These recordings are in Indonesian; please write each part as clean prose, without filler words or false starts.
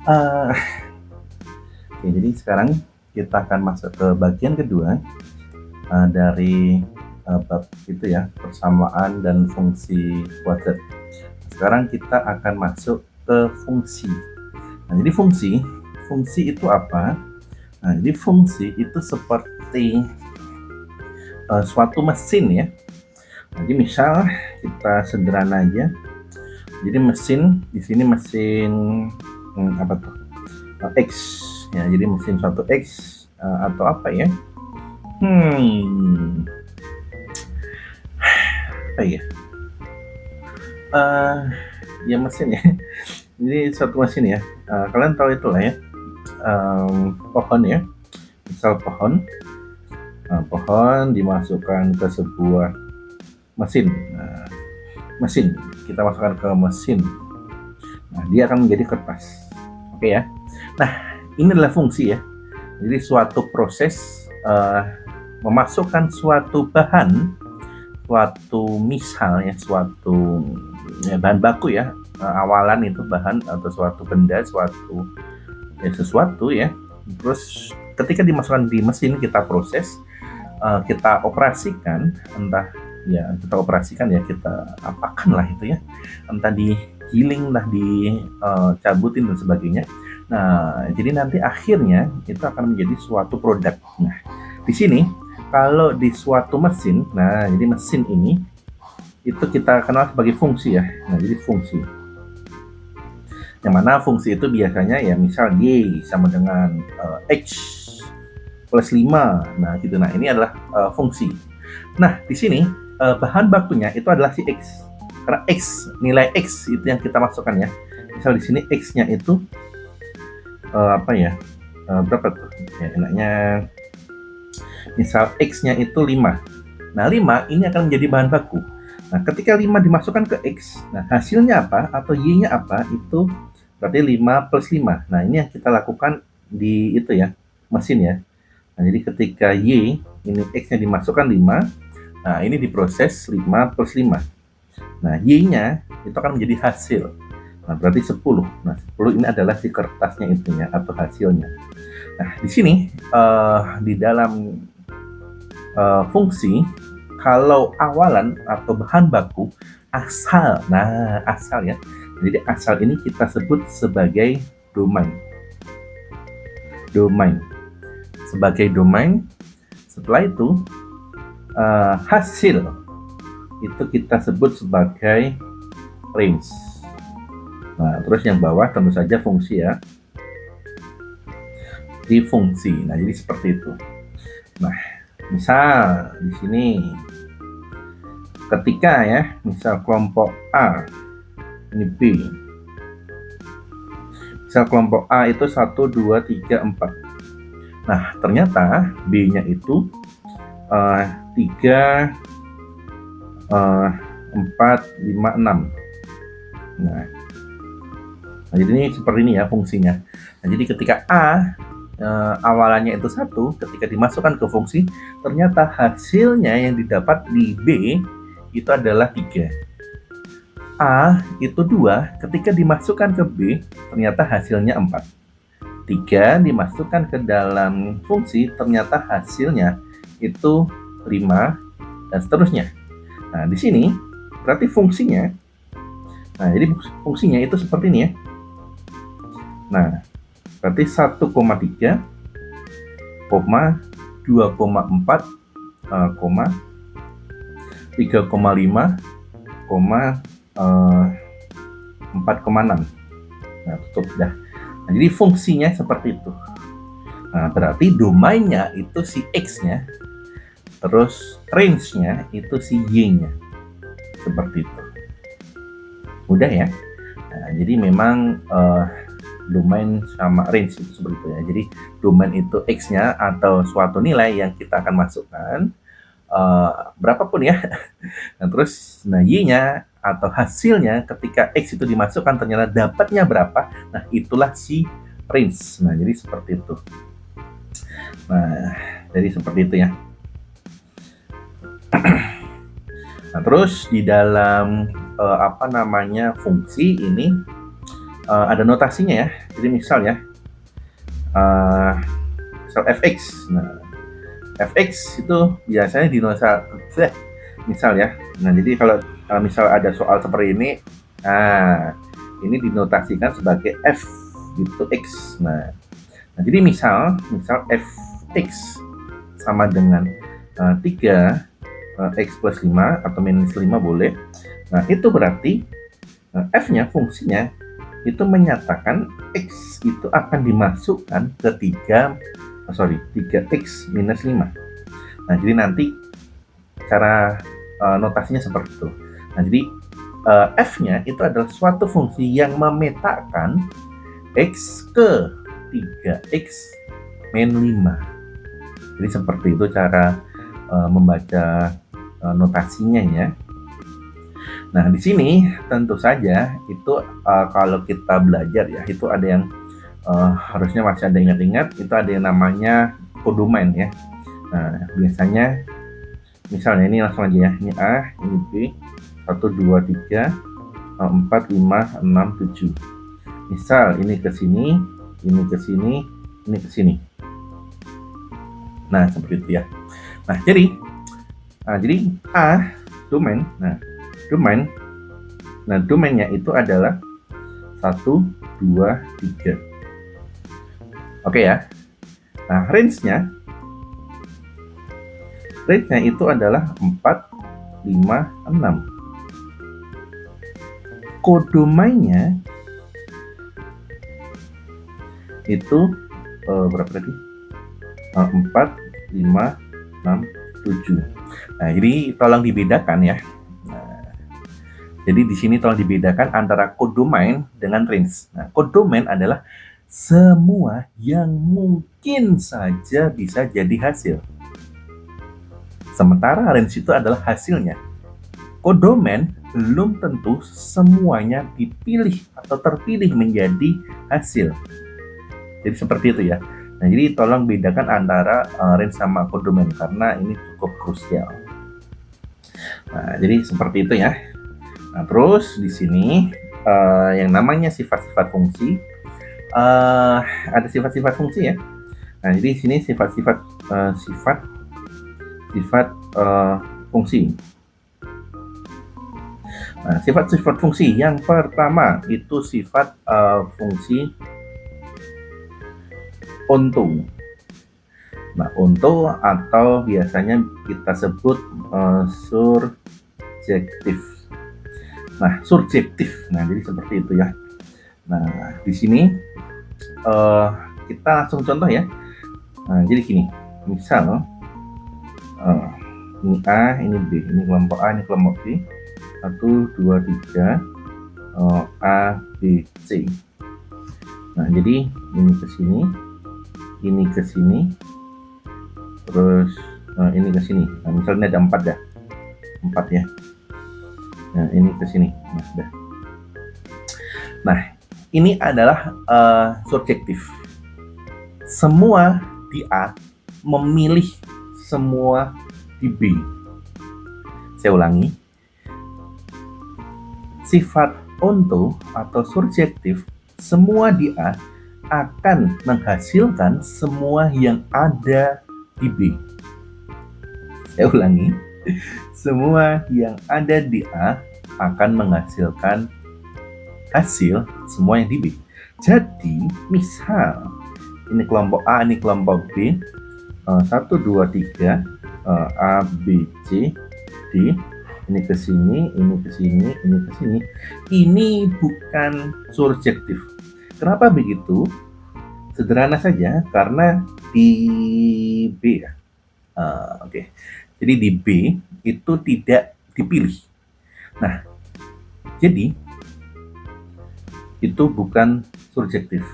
Eh, Oke, jadi sekarang kita akan masuk ke bagian kedua dari bab itu ya, persamaan dan fungsi kuadrat. Sekarang kita akan masuk ke fungsi. Nah, jadi fungsi itu apa? Nah, jadi fungsi itu seperti suatu mesin ya. Jadi misal kita sederhana aja. Jadi mesin di sini mesin apa tuh? X ya. Jadi mesin suatu X atau apa ya? Hmm, apa ya? Uh, ya mesin ya. Jadi suatu mesin ya. Kalian tahu itu lah ya. Pohon ya. Misal pohon. Pohon dimasukkan ke sebuah mesin. Mesin kita masukkan ke mesin. Nah, dia akan menjadi kertas. Oke ya. Nah, ini adalah fungsi ya. Jadi suatu proses memasukkan suatu bahan, suatu misal ya, suatu bahan baku ya, awalan itu bahan atau suatu benda, suatu ya sesuatu ya. Terus ketika dimasukkan di mesin kita proses, kita operasikan, entah ya kita operasikan ya kita apakan lah itu ya, entah digiling lah, dicabutin dan sebagainya. Nah, jadi nanti akhirnya itu akan menjadi suatu produk. Nah, di sini kalau di suatu mesin, nah jadi mesin ini itu kita kenal sebagai fungsi ya. Nah, jadi fungsi. Yang mana fungsi itu biasanya ya misal Y sama dengan X plus 5. Nah, gitu. Nah, ini adalah fungsi. Nah, di sini bahan bakunya itu adalah si X. Karena X, nilai X itu yang kita masukkan ya. Misal di sini X-nya itu apa ya? Berapa tuh? Ya, enaknya misal X-nya itu 5. Nah, 5 ini akan menjadi bahan baku. Nah, ketika 5 dimasukkan ke X, nah hasilnya apa atau Y-nya apa itu berarti 5 plus 5. Nah, ini yang kita lakukan di itu ya, mesin ya. Nah, jadi ketika Y, ini X-nya dimasukkan 5, nah ini diproses 5 plus 5. Nah, Y-nya itu akan menjadi hasil. Nah, berarti 10. Nah, 10 ini adalah si kertasnya itunya atau hasilnya. Nah, di sini di dalam fungsi, kalau awalan atau bahan baku asal, nah asal ya, jadi asal ini kita sebut sebagai domain. Domain sebagai domain. Setelah itu hasil itu kita sebut sebagai range. Nah, terus yang bawah tentu saja fungsi ya, di fungsi. Nah, jadi seperti itu. Nah, misal di sini ketika ya, misal kelompok A ini B. Misal kelompok A itu 1, 2, 3, 4. Nah, ternyata B-nya itu 3, 4, 5, 6. Nah, jadi ini seperti ini ya fungsinya. Nah, jadi ketika A awalannya itu 1, ketika dimasukkan ke fungsi, ternyata hasilnya yang didapat di B itu adalah 3. A itu 2, ketika dimasukkan ke B, ternyata hasilnya 4. 3 dimasukkan ke dalam fungsi, ternyata hasilnya itu 5, dan seterusnya. Nah, di sini berarti fungsinya, nah jadi fungsinya itu seperti ini ya. Nah, berarti 1,3, 2,4, 3,5, 4,6. Nah, tutup dah. Nah, jadi fungsinya seperti itu. Nah, berarti domainnya itu si X-nya, terus range-nya itu si Y-nya. Seperti itu. Mudah ya? Nah, jadi memang domain sama range itu seperti itu ya. Jadi domain itu X-nya atau suatu nilai yang kita akan masukkan, berapapun ya. Nah, terus Y-nya atau hasilnya ketika X itu dimasukkan ternyata dapatnya berapa, nah itulah si range. Nah, jadi seperti itu. Nah, jadi seperti itu ya. Nah, terus di dalam fungsi ini ada notasinya ya. Jadi misal ya, misal fx. Nah, fx itu biasanya misal ya. Nah, jadi kalau misal ada soal seperti ini, nah ini dinotasikan sebagai f gitu x. Nah, jadi misal fx sama dengan 3 x plus 5 atau minus 5 boleh. Nah, itu berarti f-nya, fungsinya itu menyatakan x itu akan dimasukkan ke 3x minus 5. Nah, jadi nanti cara notasinya seperti itu. Nah, jadi f-nya itu adalah suatu fungsi yang memetakan x ke 3x min 5. Jadi seperti itu cara membaca notasinya ya. Nah, di sini tentu saja itu kalau kita belajar ya, itu ada yang harusnya masih ada ingat-ingat, itu ada yang namanya kodomain ya. Nah, biasanya misalnya ini langsung aja ya, ini A, ini B, 1, 2, 3, 4, 5, 6, 7. Misal ini ke sini, ini ke sini, ini ke sini. Nah, seperti itu ya. Nah, jadi A domain. Nah, domainnya itu adalah 1, 2, 3. Oke ya. Nah, range-nya itu adalah 4, 5, 6. Kodomainnya itu berapa tadi? 4, 5, 6, 7. Nah, jadi tolong dibedakan ya. Nah, jadi di sini tolong dibedakan antara kodomain dengan range. Nah, kodomain adalah semua yang mungkin saja bisa jadi hasil. Sementara range itu adalah hasilnya. Kodomain belum tentu semuanya dipilih atau terpilih menjadi hasil. Jadi seperti itu ya. Nah, jadi tolong bedakan antara range sama kodomain karena ini cukup krusial. Nah, jadi seperti itu ya. Nah, terus di sini yang namanya sifat-sifat fungsi, ada sifat-sifat fungsi ya. Nah, jadi di sini sifat-sifat fungsi. Nah, sifat-sifat fungsi yang pertama itu sifat fungsi onto. Nah, onto atau biasanya kita sebut surjektif. Nah, surjektif. Nah, jadi seperti itu ya. Nah, di sini kita langsung contoh ya. Nah, jadi gini. Misal ini A, ini B, ini kelompok A, ini kelompok B. 1, 2, 3 A, B, C. Nah, jadi ini ke sini, ini ke sini, terus ini ke sini. Nah, misalnya ada 4 dah, 4 ya. Nah, ini ke sini. Nah, dah. Nah, ini adalah surjektif. Semua di A memilih semua di B. Saya ulangi. Sifat onto atau surjektif semua di A akan menghasilkan semua yang ada di B. Saya ulangi. Semua yang ada di A akan menghasilkan hasil semua yang di B. Jadi, misal ini kelompok A, ini kelompok B, 1, 2, 3 A, B, C, D, ini ke sini, ini ke sini, ini ke sini. Ini bukan surjektif. Kenapa begitu? Sederhana saja, karena di B ya. Oke. Jadi di B itu tidak dipilih. Nah, jadi itu bukan surjektif.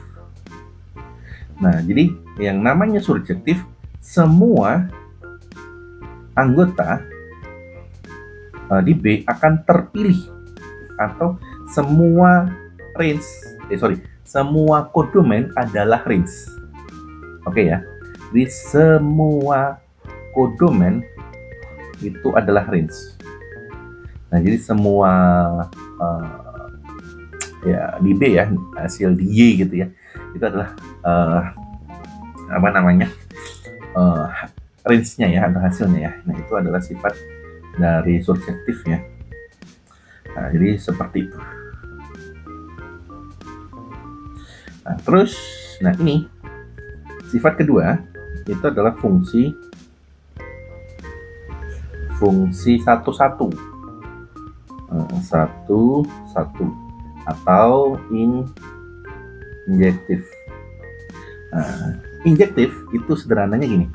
Nah, jadi yang namanya surjektif, semua anggota di B akan terpilih atau semua range, semua kodomain adalah range. Oke ya. Jadi semua kodomain itu adalah range. Nah, jadi semua ya di B ya, hasil di Y gitu ya, itu adalah apa namanya, range-nya ya atau hasilnya ya. Nah itu adalah sifat dari surjektif ya. Nah jadi seperti itu. Nah terus, nah ini sifat kedua itu adalah fungsi satu-satu, satu-satu atau injektif. Nah, injektif itu sederhananya gini.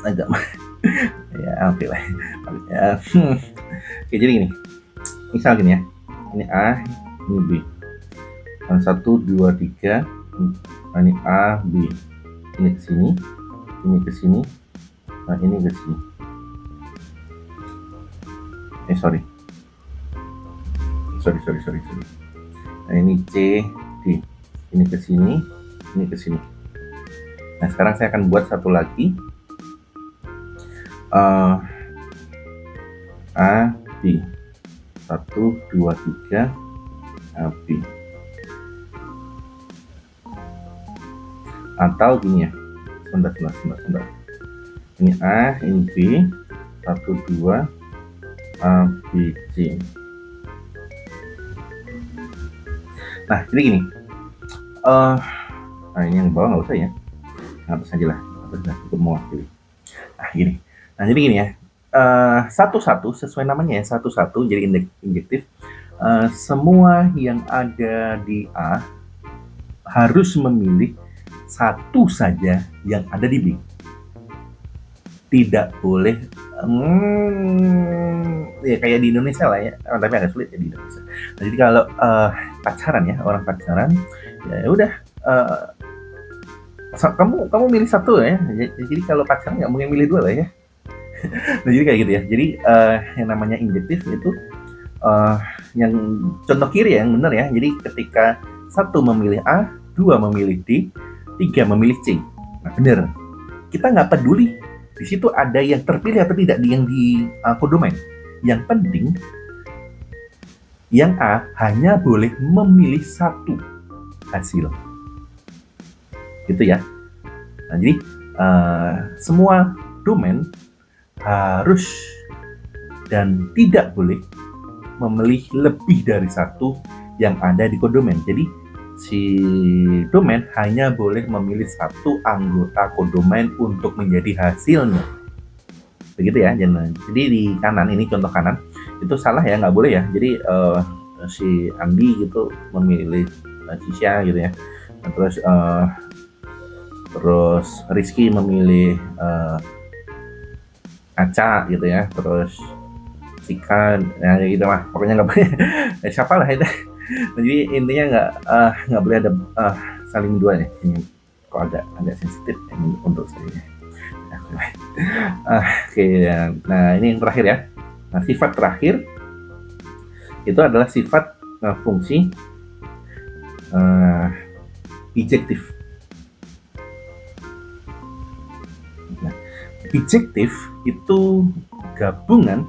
Agak ya oke lah. Oke, jadi gini. Misal gini ya. Ini A, ini B. 1, 2, 3. Ini A, B. Ini ke sini, ini ke sini. Nah, ini ke sini. Sorry. Nah, ini C, D. Ini ke sini, ini ke sini. Nah, sekarang saya akan buat satu lagi. A, B. 1, 2, 3. A, B. Atau gini ya. Sebentar. Ini A, ini B. 1, 2. A, B, C. Nah, jadi gini. Nah, ini yang bawah nggak usah ya. Atas aja lah. Atas cukup mewakili. Nah, gini. Nah, jadi gini ya. Satu-satu sesuai namanya ya, satu-satu jadi injektif. Semua yang ada di A harus memilih satu saja yang ada di B. Tidak boleh ya kayak di Indonesia lah ya, tapi agak sulit ya di Indonesia. Nah, jadi kalau pacaran ya, orang pacaran ya udah, kamu milih satu ya. Jadi kalau pacaran nggak mungkin milih dua lah ya. Nah, jadi kayak gitu ya. Jadi yang namanya injektif itu yang contoh kiri yang benar ya. Jadi ketika satu memilih A, dua memilih D, tiga memilih C. Nah benar. Kita nggak peduli di situ ada yang terpilih atau tidak yang di kodomen. Yang penting yang A hanya boleh memilih satu hasil. Gitu ya. Nah jadi semua domain harus dan tidak boleh memilih lebih dari satu yang ada di kodomen. Jadi si domain hanya boleh memilih satu anggota kodomen untuk menjadi hasilnya. Begitu ya. Jadi di kanan ini contoh kanan itu salah ya, nggak boleh ya. Jadi si Andi gitu memilih Cisha gitu ya. Nah, terus Rizky memilih Aca gitu ya. Terus Sika, ya gitu mah. Pokoknya nggak boleh. Siapa lah itu. Jadi intinya nggak boleh ada saling dua nih. Ini kok agak sensitif untuk saya. Oke, nah ini yang terakhir ya. Nah sifat terakhir itu adalah sifat fungsi bijektif. Nah, bijektif itu gabungan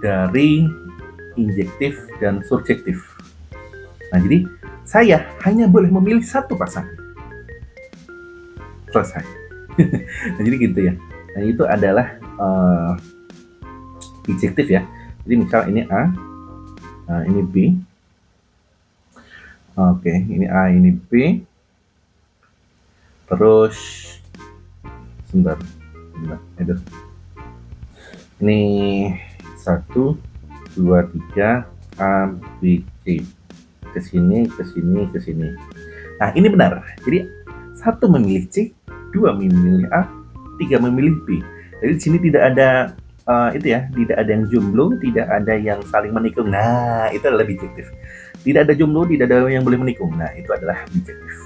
dari injektif dan surjektif. Nah, jadi saya hanya boleh memilih satu pasangan. Selesai. Nah, jadi gitu ya. Nah, itu adalah bijektif ya. Jadi misal ini A, ini B. Oke, ini A, ini B. Terus sebentar. Ini 1, 2, 3 A, B, C. Ke sini. Nah, ini benar. Jadi satu memilih C, dua memilih A, tiga memilih B. Jadi di sini tidak ada itu ya, tidak ada yang jomblo, tidak ada yang saling menikung. Nah, itu adalah bijektif. Tidak ada jomblo, tidak ada yang boleh menikung. Nah, itu adalah bijektif.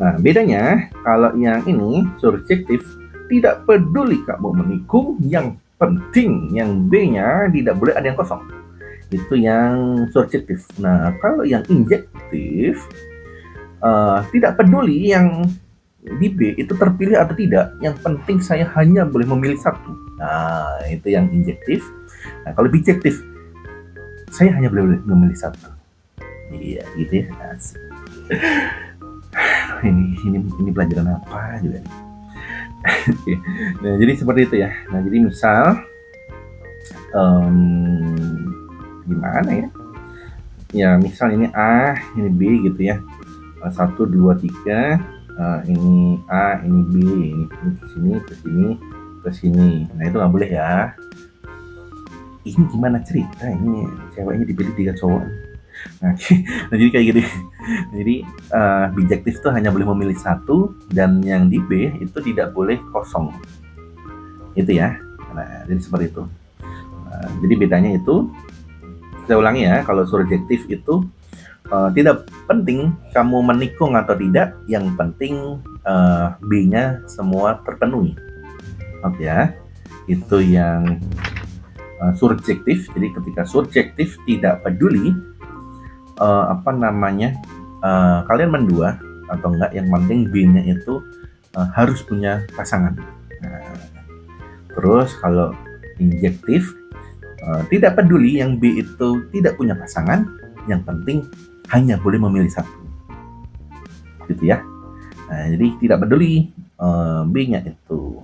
Nah, bedanya kalau yang ini surjektif, tidak peduli kamu menikung, yang penting yang B-nya tidak boleh ada yang kosong. Itu yang surjektif. Nah, kalau yang injektif tidak peduli yang di B itu terpilih atau tidak, yang penting saya hanya boleh memilih satu. Nah, itu yang injektif. Nah, kalau bijektif, saya hanya boleh memilih satu. Iya, gitu ya. Ini pelajaran apa juga nih. Nah, jadi seperti itu ya. Nah, jadi misal gimana ya? Ya, misal ini A, ini B gitu ya. 1, 2, 3. Ini A, ini B, ini ke sini, ke sini, ke sini. Nah, itu nggak boleh ya. Ini gimana cerita ini ceweknya dipilih 3 cowok. Nah, nah jadi kayak gini. Jadi bijektif tuh hanya boleh memilih satu, dan yang di B itu tidak boleh kosong. Itu ya. Nah, jadi seperti itu. Jadi bedanya itu, saya ulangi ya, kalau surjektif itu tidak penting kamu menikung atau tidak, yang penting B-nya semua terpenuhi. Oke ya. Itu yang surjektif. Jadi ketika surjektif tidak peduli kalian mendua atau enggak, yang penting B-nya itu harus punya pasangan. Nah, terus kalau injektif tidak peduli yang B itu tidak punya pasangan, yang penting hanya boleh memilih satu, gitu ya. Nah, jadi tidak peduli B-nya itu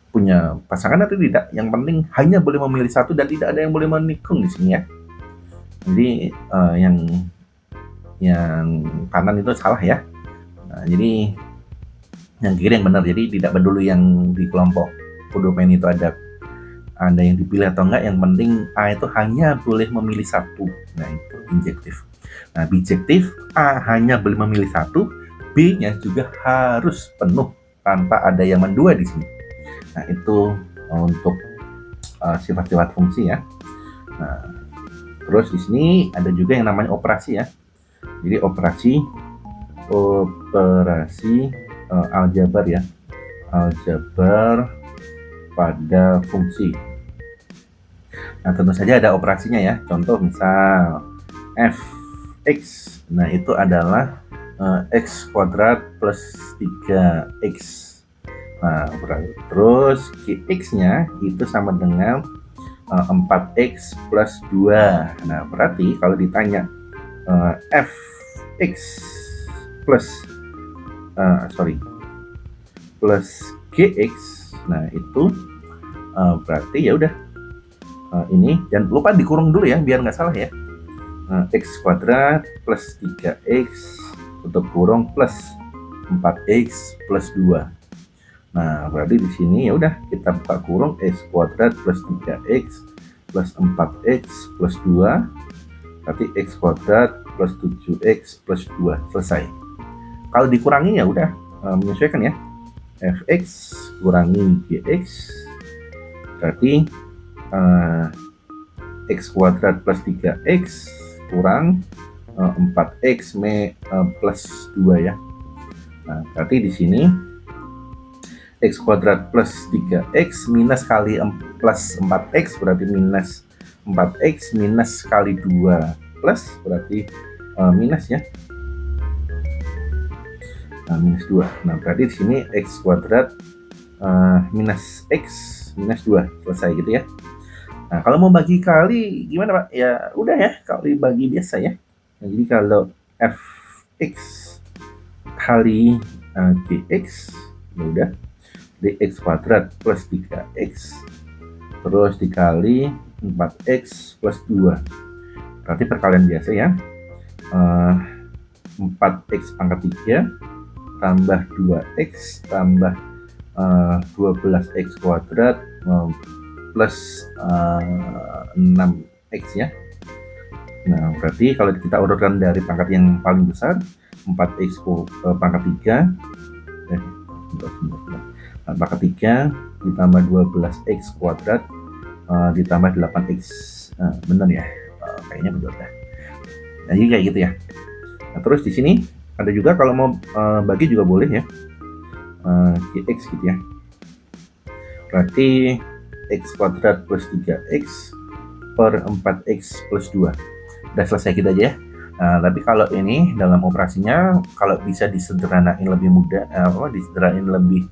punya pasangan atau tidak, yang penting hanya boleh memilih satu dan tidak ada yang boleh menikung di sini ya. Jadi yang kanan itu salah ya. Nah, jadi yang kiri yang benar. Jadi tidak peduli yang di kelompok Kodopen itu ada yang dipilih atau enggak, yang penting A itu hanya boleh memilih satu. Nah, itu injektif. Nah, bijektif, A hanya boleh memilih satu, B-nya juga harus penuh tanpa ada yang mendua di sini. Nah, itu untuk sifat-sifat fungsi ya. Nah, terus di sini ada juga yang namanya operasi ya. Jadi operasi aljabar ya. Aljabar pada fungsi. Nah, tentu saja ada operasinya ya. Contoh misal fx. Nah, itu adalah x kuadrat plus 3x. Nah, terus gx-nya itu sama dengan 4x plus 2. Nah, berarti kalau ditanya fx plus plus gx, nah itu berarti ya udah ini, jangan lupa dikurung dulu ya biar nggak salah ya. X kuadrat plus 3x tutup kurung plus 4x plus 2. Nah, berarti di sini ya udah kita buka kurung, x kuadrat plus 3x plus 4x plus 2, berarti x kuadrat plus 7x plus 2, selesai. Kalau dikurangi ya udah menyesuaikan ya. Fx kurangi gx berarti x kuadrat plus 3x kurang 4x plus 2 ya. Nah, berarti di sini x kuadrat plus 3x minus kali plus 4x berarti minus 4x minus kali 2 plus berarti minus ya. Nah, minus 2. Nah, berarti di sini x kuadrat minus x minus 2, selesai gitu ya. Nah, kalau mau bagi kali gimana Pak? Ya udah ya, kali bagi biasa ya. Nah, jadi kalau fx kali gx ya udah dx kuadrat plus 3x terus dikali 4x plus 2, berarti perkalian biasa ya. 4x pangkat 3 tambah 2x tambah 12x kuadrat plus 6x ya. Nah, berarti kalau kita urutkan dari pangkat yang paling besar, 4x pangkat 3 pangkat 3 ditambah 12x kuadrat ditambah 8x. Benar ya? Kayaknya benar dah. Nah, jadi kayak gitu ya. Nah, terus di sini ada juga kalau mau bagi juga boleh ya. Gx gitu ya. Berarti x kuadrat plus 3x per 4x plus 2. Udah selesai gitu aja ya. Tapi kalau ini dalam operasinya kalau bisa disederhanain lebih mudah, disederhanain lebih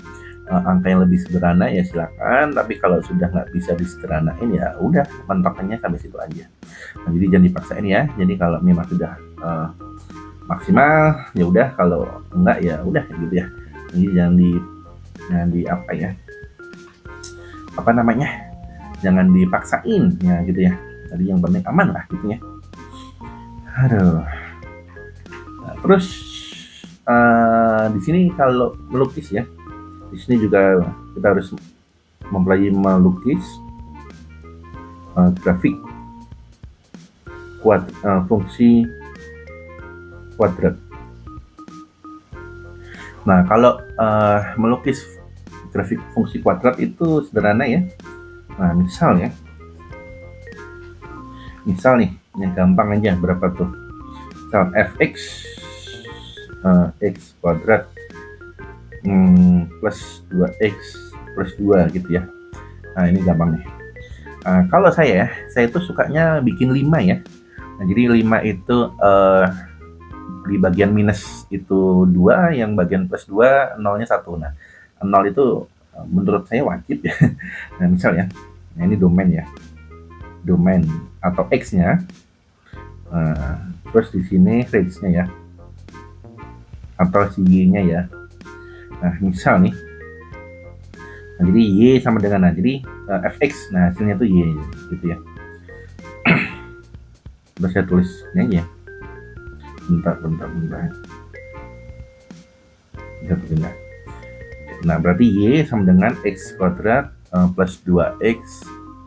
angka yang lebih sederhana ya silakan. Tapi kalau sudah nggak bisa disederhanain ya udah mentokannya sampai situ aja. Jadi jangan dipaksain ya. Jadi kalau memang sudah maksimal ya udah, kalau enggak ya udah gitu ya. Jadi jangan di apa namanya, jangan dipaksain ya gitu ya. Jadi yang penting aman lah gitu ya. Aduh. Nah, terus di sini kalau melukis ya, di sini juga kita harus mempelajari melukis grafik fungsi kuadrat. Nah, kalau melukis grafik fungsi kuadrat itu sederhana ya. Nah, misal nih, yang gampang aja, berapa tuh? Misal fx x kuadrat plus 2x plus 2 gitu ya. Nah, ini gampang nih. Kalau saya tuh sukanya bikin 5 ya. Nah, jadi 5 itu di bagian minus itu 2, yang bagian plus 2 nolnya 1. Nah, 0 itu menurut saya wajib ya. Nah, misal ya, nah ini domain ya, domain atau x-nya, terus di sini range-nya ya, atau si y-nya ya. Nah, misal nih, nah, jadi y sama dengan, nah jadi fx, nah hasilnya tuh y gitu ya. Terus saya tulis ini aja, bentar. Nah, berarti y sama dengan x kuadrat plus 2x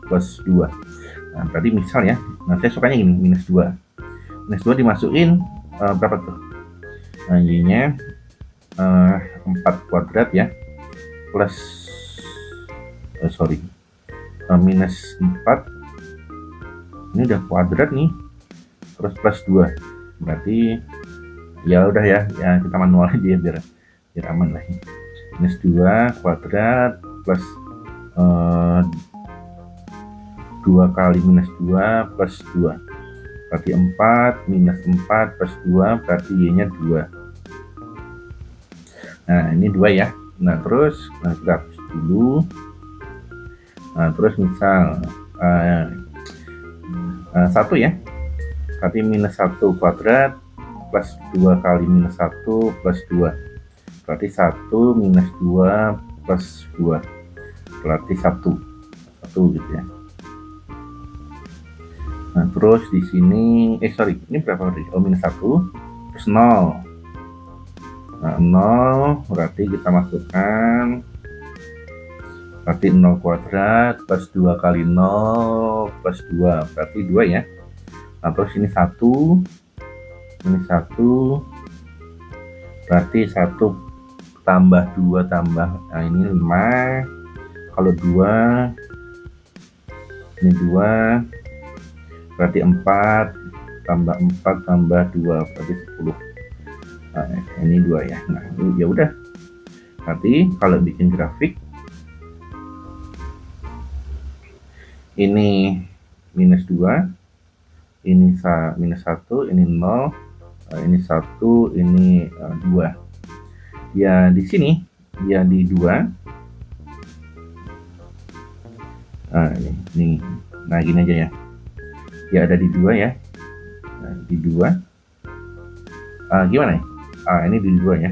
plus 2. Nah, berarti misal ya, nah saya sukanya gini, minus 2. Minus 2 dimasukin berapa tuh? Nah, y-nya 4 kuadrat ya, plus minus 4, ini udah kuadrat nih, terus plus 2. Berarti ya udah ya kita manual aja ya, biar aman lah. Minus 2 kuadrat plus 2 kali minus 2 plus 2, berarti 4 minus 4 plus 2, berarti y-nya 2. Nah, ini 2 ya. Nah, terus kita hapus dulu. Nah, terus misal 1 ya, berarti minus 1 kuadrat plus 2 kali minus 1 plus 2, berarti 1 minus 2 plus 2, berarti 1 gitu ya. Nah, terus di sini ini berapa berarti? Oh, minus 1 terus 0. Nah, 0 berarti kita masukkan, berarti 0 kuadrat plus 2 kali 0 plus 2, berarti 2 ya. Nah, terus ini 1, berarti 1 tambah 2 tambah, nah ini 5, kalau 2 ini 2, berarti 4 tambah 4 tambah 2, berarti 10. Nah, ini 2 ya. Nah, ya udah, berarti kalau bikin grafik ini minus 2, ini minus 1, ini 0, ini 1, ini 2 ya. Di sini ya di 2. Ini nah gini aja ya, ada di 2 ya. Nah, di 2 gimana ya, ini di 2 ya,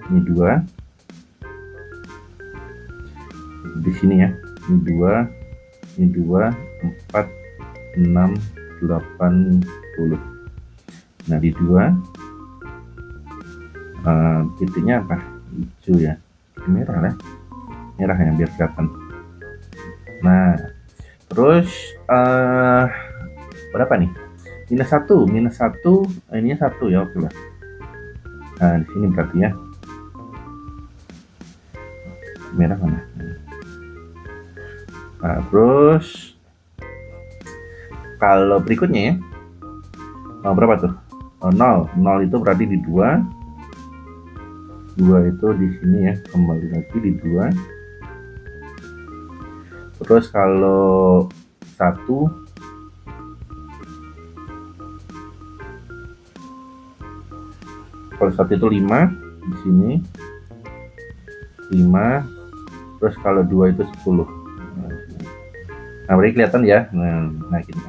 ini 2 di sini ya, ini 2, 4, 6, 8, 10. Nah, di 2 titiknya apa, hijau ya, merah ya biar kelihatan. Nah, terus berapa nih, minus 1, ininya 1 ya, oke lah. Nah, di sini berarti ya merah mana. Nah, terus kalau berikutnya ya, berapa tuh? 0 itu berarti di 2 itu di sini ya, kembali lagi di 2. Terus kalau 1 kalau 1 itu 5, di sini 5, terus kalau 2 itu 10. Nah, berarti kelihatan ya. Nah gini.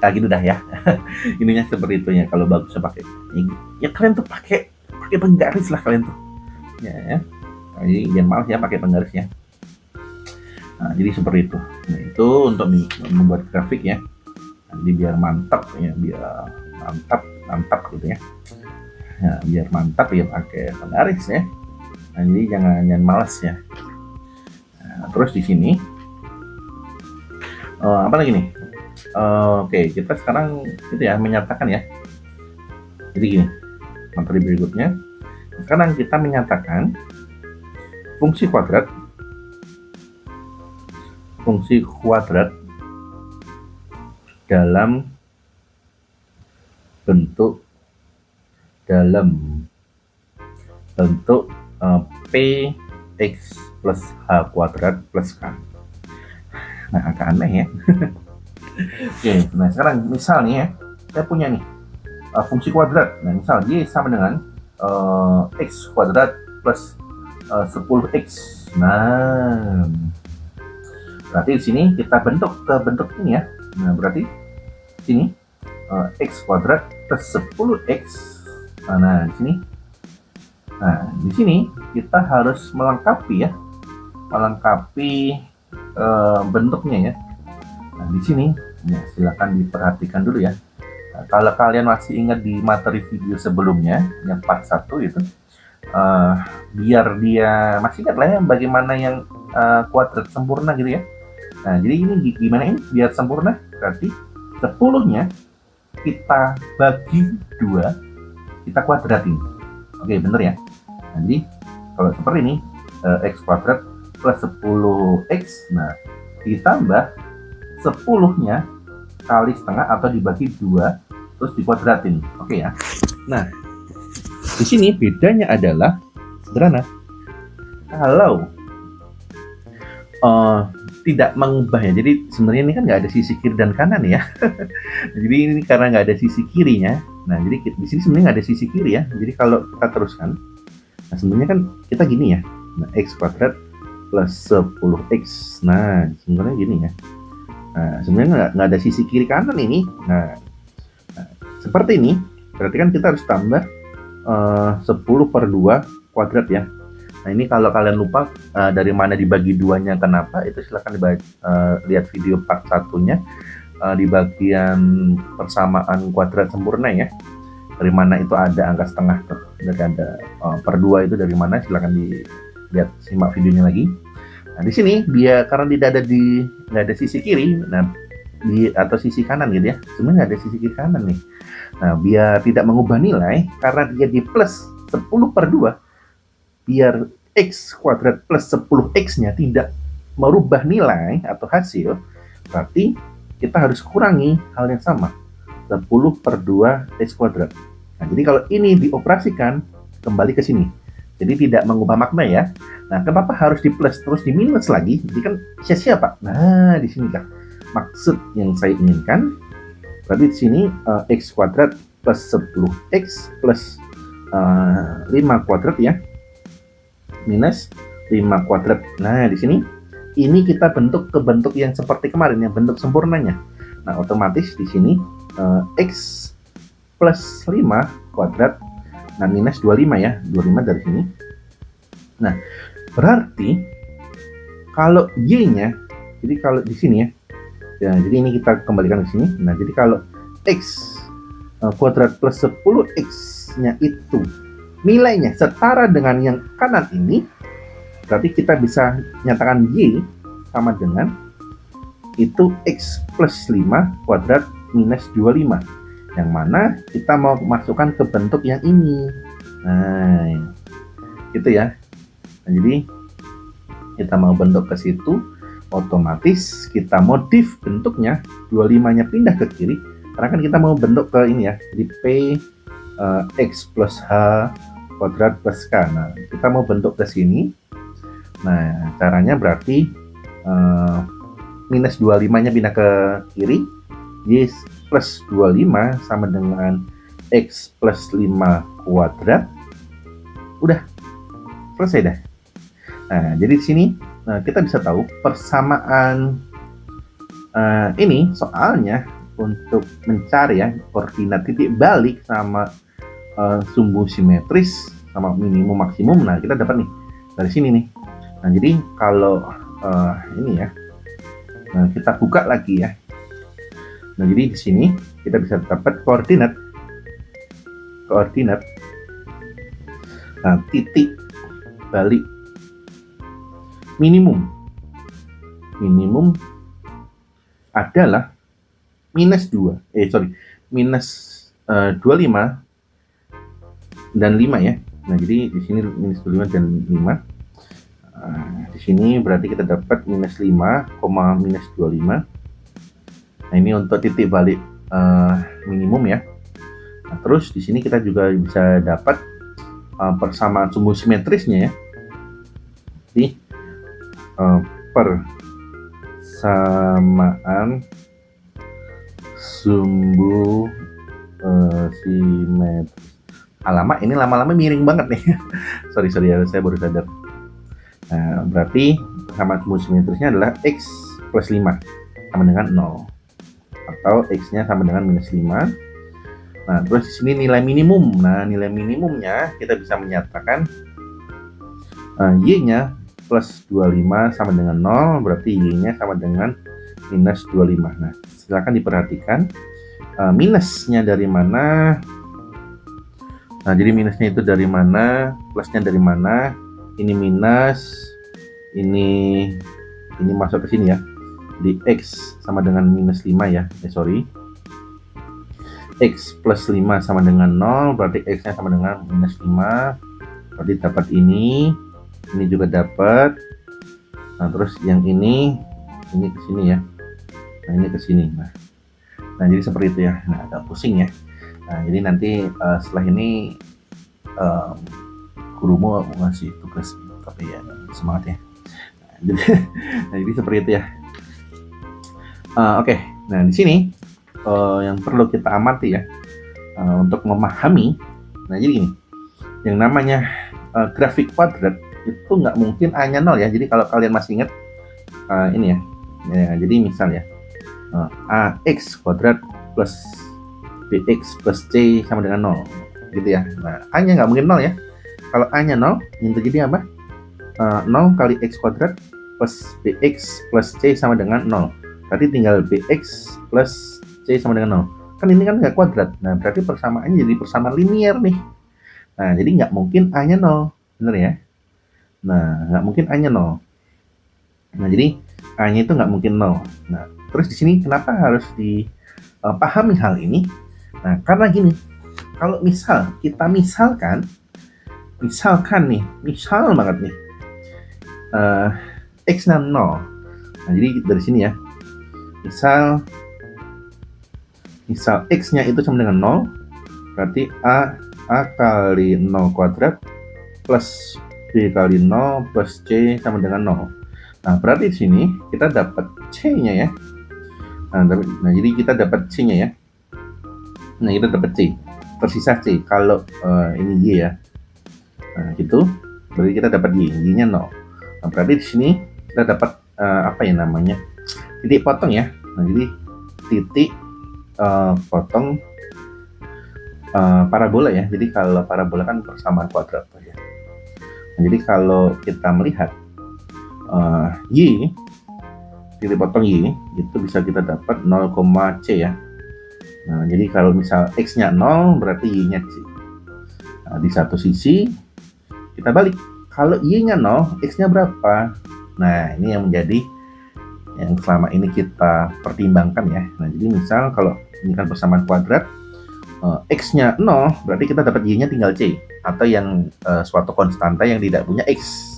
Nah gitu dah ya. Ininya seperti itu ya. Kalau bagusnya pakai ya kalian tuh pakai penggaris lah kalian tuh. Ya. Nah, jadi jangan malas ya pakai penggarisnya. Nah, jadi seperti itu. Nah, itu untuk membuat grafik ya. Jadi biar mantap ya, biar mantap gitu ya. Nah, biar mantap ya pakai penggaris ya. Nah, jadi jangan malas ya. Nah, terus di sini apa lagi nih? Oke, kita sekarang itu ya menyatakan ya. Jadi gini, materi berikutnya. Sekarang kita menyatakan fungsi kuadrat dalam bentuk Px plus H kuadrat plus K. Nah, agak aneh ya. Oke, nah sekarang misal nih ya, saya punya nih fungsi kuadrat. Nah, misal Y sama dengan X kuadrat plus 10X. Nah, berarti di sini kita bentuk ke bentuk ini ya. Nah, berarti sini X kuadrat plus 10X. Nah, di sini. Nah, di sini kita harus melengkapi bentuknya ya. Nah, di sini ya, silakan diperhatikan dulu ya. Nah, kalau kalian masih ingat di materi video sebelumnya yang part 1 itu, biar dia masih ingat lah ya bagaimana yang kuadrat sempurna gitu ya. Nah, jadi ini gimana ini biar sempurna? Berarti 10-nya kita bagi 2, kita kuadratin. Oke, bener ya. Nah, jadi kalau seperti ini X kuadrat plus 10X, nah ditambah 10-nya kali setengah atau dibagi 2 terus dikuadratin. Oke ya. Nah, di sini bedanya adalah sederhana. Kalau tidak mengubah ya. Jadi sebenarnya ini kan nggak ada sisi kiri dan kanan ya. Jadi ini karena nggak ada sisi kirinya. Nah, jadi di sini sebenarnya nggak ada sisi kiri ya. Jadi kalau kita teruskan, nah sebenarnya kan kita gini ya. Nah, X kuadrat plus 10X. Nah, sebenarnya gini ya. Nah, sebenarnya nggak ada sisi kiri kanan ini. Nah, seperti ini. Berarti kan kita harus tambah 10/2 kuadrat ya. Nah, ini kalau kalian lupa dari mana dibagi 2-nya kenapa, itu silahkan lihat video part 1-nya di bagian persamaan kuadrat sempurna ya. Dari mana itu ada angka setengah tuh. Dari ada per 2 itu dari mana, silahkan dilihat, simak videonya lagi. Nah, di sini dia karena tidak ada sisi kiri, nah atau sisi kanan gitu ya. Sebenarnya nggak ada sisi kiri kanan nih. Nah, biar tidak mengubah nilai karena dia di plus 10/2, biar X kuadrat plus 10X-nya tidak merubah nilai atau hasil, berarti kita harus kurangi hal yang sama, 10/2 X kuadrat. Nah, jadi kalau ini dioperasikan kembali ke sini, jadi tidak mengubah makna ya. Nah, kenapa harus di plus terus di minus lagi? Jadi kan sia-sia Pak. Nah, di sini kan maksud yang saya inginkan. Berarti di sini X kuadrat plus 10X plus 5 kuadrat ya, minus 5 kuadrat. Nah, di sini ini kita bentuk ke bentuk yang seperti kemarin, yang bentuk sempurnanya. Nah, otomatis di sini X plus 5 kuadrat, nah minus 25 ya, 25 dari sini. Nah, berarti kalau Y-nya, jadi kalau di sini ya, jadi ini kita kembalikan ke sini. Nah, jadi kalau X kuadrat plus 10X-nya itu nilainya setara dengan yang kanan ini, berarti kita bisa nyatakan Y sama dengan itu X plus 5 kuadrat minus 25, yang mana kita mau masukkan ke bentuk yang ini. Nah, gitu ya. Nah, jadi kita mau bentuk ke situ, otomatis kita modif bentuknya, 25-nya pindah ke kiri, karena kan kita mau bentuk ke ini ya, di P X plus H kuadrat plus K. Nah, kita mau bentuk ke sini. Nah, caranya berarti minus 25-nya pindah ke kiri, Y plus 25 sama dengan X plus 5 kuadrat. Udah, selesai dah. Nah, jadi di sini kita bisa tahu persamaan ini soalnya untuk mencari ya koordinat titik balik sama sumbu simetris sama minimum maksimum. Nah, kita dapat nih dari sini nih. Nah, jadi kalau ini ya, nah, kita buka lagi ya. Nah, jadi di sini kita bisa dapat koordinat titik balik minimum adalah minus 25 dan 5 ya. Nah, jadi di sini minus 25 dan 5. Di sini berarti kita dapat minus 5, minus 25. Nah, ini untuk titik balik minimum ya. Nah, terus di sini kita juga bisa dapat persamaan sumbu simetrisnya ya. Jadi persamaan sumbu simetris. Alamak, ini lama-lama miring banget nih. sorry ya, saya baru sadar. Nah, berarti persamaan sumbu simetrisnya adalah X plus 5 sama dengan 0 atau X-nya sama dengan minus 5. Nah, terus di sini nilai minimum. Nah, nilai minimumnya kita bisa menyatakan Y-nya plus 25 sama dengan 0, berarti Y-nya sama dengan minus 25. Nah, silakan diperhatikan minusnya dari mana. Nah, jadi minusnya itu dari mana, plusnya dari mana. Ini minus, ini masuk ke sini ya. Di X sama dengan minus 5 ya. X plus 5 sama dengan 0, berarti X-nya sama dengan minus 5. Berarti dapat ini juga dapat. Nah, terus yang ini ke sini ya. Nah, ini ke sini. Nah, jadi seperti itu ya. Nah, agak pusing ya. Nah, jadi nanti setelah ini gurumu ngasih tugas, tapi ya semangat ya. Nah, jadi seperti itu ya. Oke. Nah, di sini yang perlu kita amati ya untuk memahami. Nah, jadi gini, yang namanya grafik kuadrat itu nggak mungkin A-nya 0 ya. Jadi kalau kalian masih ingat ini ya, jadi misal ya AX kuadrat plus BX plus C sama dengan 0 gitu ya. Nah, A-nya nggak mungkin 0 ya. Kalau A-nya 0, yang terjadi apa? 0 kali X kuadrat plus BX plus C sama dengan 0. Berarti tinggal BX plus C sama dengan 0. Kan ini kan nggak kuadrat. Nah, berarti persamaannya jadi persamaan linear nih. Nah, jadi nggak mungkin A-nya 0. Bener ya? Nah, nggak mungkin A-nya 0. Nah, jadi A-nya itu nggak mungkin 0. Nah, terus di sini kenapa harus dipahami hal ini? Nah, karena gini, kalau kita misalkan nih, misal banget nih, X-nya 0. Nah, jadi dari sini ya, misal X-nya itu sama dengan 0, berarti A kali 0 kuadrat plus B kali 0 plus C sama dengan 0. Nah, berarti di sini kita dapat C-nya ya. Nah, jadi kita dapat C-nya ya. Nah, kita dapat C. Tersisa C. Kalau ini Y ya. Nah, gitu. Berarti kita dapat Y. Y-nya 0. Nah, berarti di sini kita dapat apa ya namanya? Titik potong ya. Nah, jadi titik potong parabola ya. Jadi kalau parabola kan persamaan kuadrat ya. Nah, jadi kalau kita melihat Y, titik potong Y itu bisa kita dapat 0, C ya. Nah, jadi kalau misal X-nya 0 berarti Y-nya C. Nah, di satu sisi kita balik. Kalau Y-nya 0, X-nya berapa? Nah, ini yang menjadi yang selama ini kita pertimbangkan ya. Nah, jadi misal kalau ini kan persamaan kuadrat, X-nya 0 berarti kita dapat Y-nya tinggal C, atau yang suatu konstanta yang tidak punya X.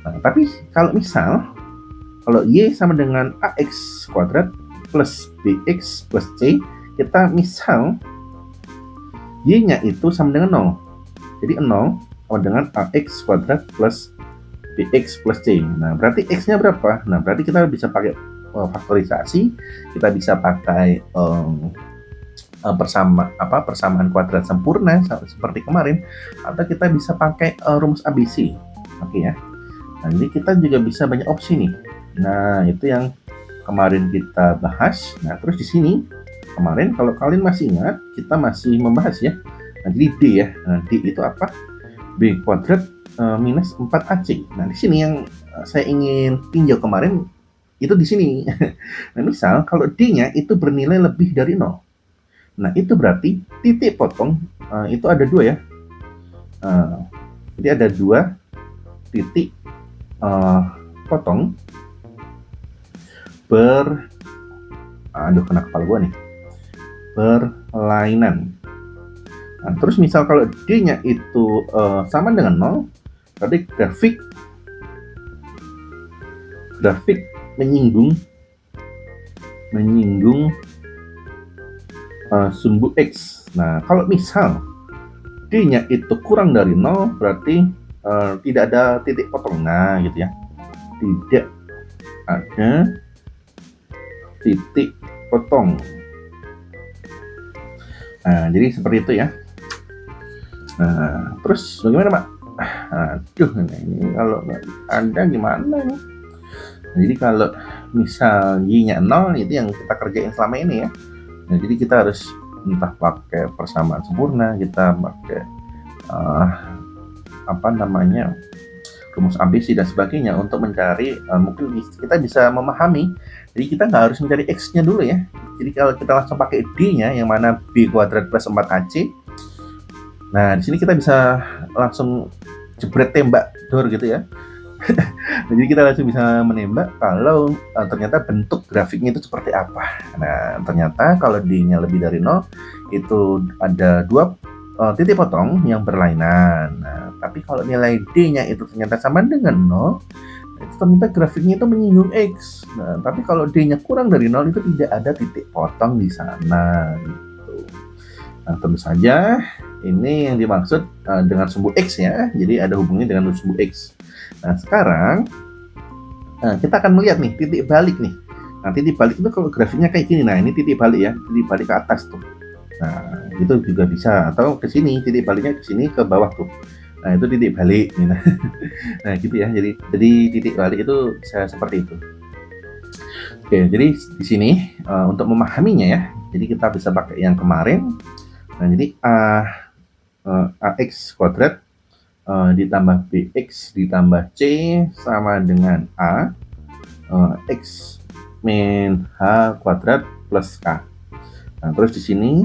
Nah, tapi kalau misal Y sama dengan AX kuadrat plus BX plus C, kita misal Y-nya itu sama dengan 0. Jadi 0 sama dengan AX kuadrat plus BX plus C. Nah, berarti X-nya berapa? Nah, berarti kita bisa pakai faktorisasi, kita bisa pakai persamaan kuadrat sempurna seperti kemarin, atau kita bisa pakai rumus ABC. Oke ya. Nah, jadi kita juga bisa banyak opsi nih. Nah, itu yang kemarin kita bahas. Nah, terus di sini kemarin kalau kalian masih ingat, kita masih membahas ya. Nah, jadi D ya. Nah, D itu apa? B kuadrat minus 4AC. Nah, di sini yang saya ingin tinjau kemarin itu di sini. Nah, misal kalau D-nya itu bernilai lebih dari 0. Nah, itu berarti titik potong itu ada 2 ya. Jadi ada 2 titik potong kena kepala gua nih, berlainan. Nah, terus misal kalau D-nya itu sama dengan 0, berarti grafik menyinggung sumbu X. Nah, kalau misal D-nya itu kurang dari 0, berarti tidak ada titik potong. Nah, gitu ya. Tidak ada titik potong. Nah, jadi seperti itu ya. Nah, terus bagaimana, Pak? Aduh, ini kalau ada gimana nih? Nah, jadi kalau misal Y-nya 0, itu yang kita kerjain selama ini ya. Nah, jadi kita harus entah pakai persamaan sempurna, kita pakai rumus ABC dan sebagainya untuk mencari, mungkin kita bisa memahami. Jadi kita nggak harus mencari X-nya dulu ya. Jadi kalau kita langsung pakai D-nya, yang mana B kuadrat plus 4AC. Nah, di sini kita bisa langsung jebret tembak dor gitu ya. Jadi kita langsung bisa menembak kalau ternyata bentuk grafiknya itu seperti apa. Nah, ternyata kalau D-nya lebih dari 0, itu ada 2 titik potong yang berlainan. Nah, tapi kalau nilai D-nya itu ternyata sama dengan 0, itu ternyata grafiknya itu menyinggung X. Nah, tapi kalau D-nya kurang dari 0, itu tidak ada titik potong di sana. Gitu. Nah, tentu saja ini yang dimaksud dengan sumbu X ya. Jadi ada hubungannya dengan sumbu X. Nah, sekarang kita akan melihat nih titik balik nih. Nah, titik balik itu kalau grafiknya kayak gini. Nah, ini titik balik ya, titik balik ke atas tuh. Nah, itu juga bisa, atau ke sini, titik baliknya ke sini, ke bawah tuh. Nah, itu titik balik gitu. Nah, gitu ya. Jadi titik balik itu seperti itu. Oke, jadi di sini untuk memahaminya ya. Jadi kita bisa pakai yang kemarin. Nah, jadi AX kuadrat ditambah BX ditambah C sama dengan A X min H kuadrat plus K. Nah, terus di sini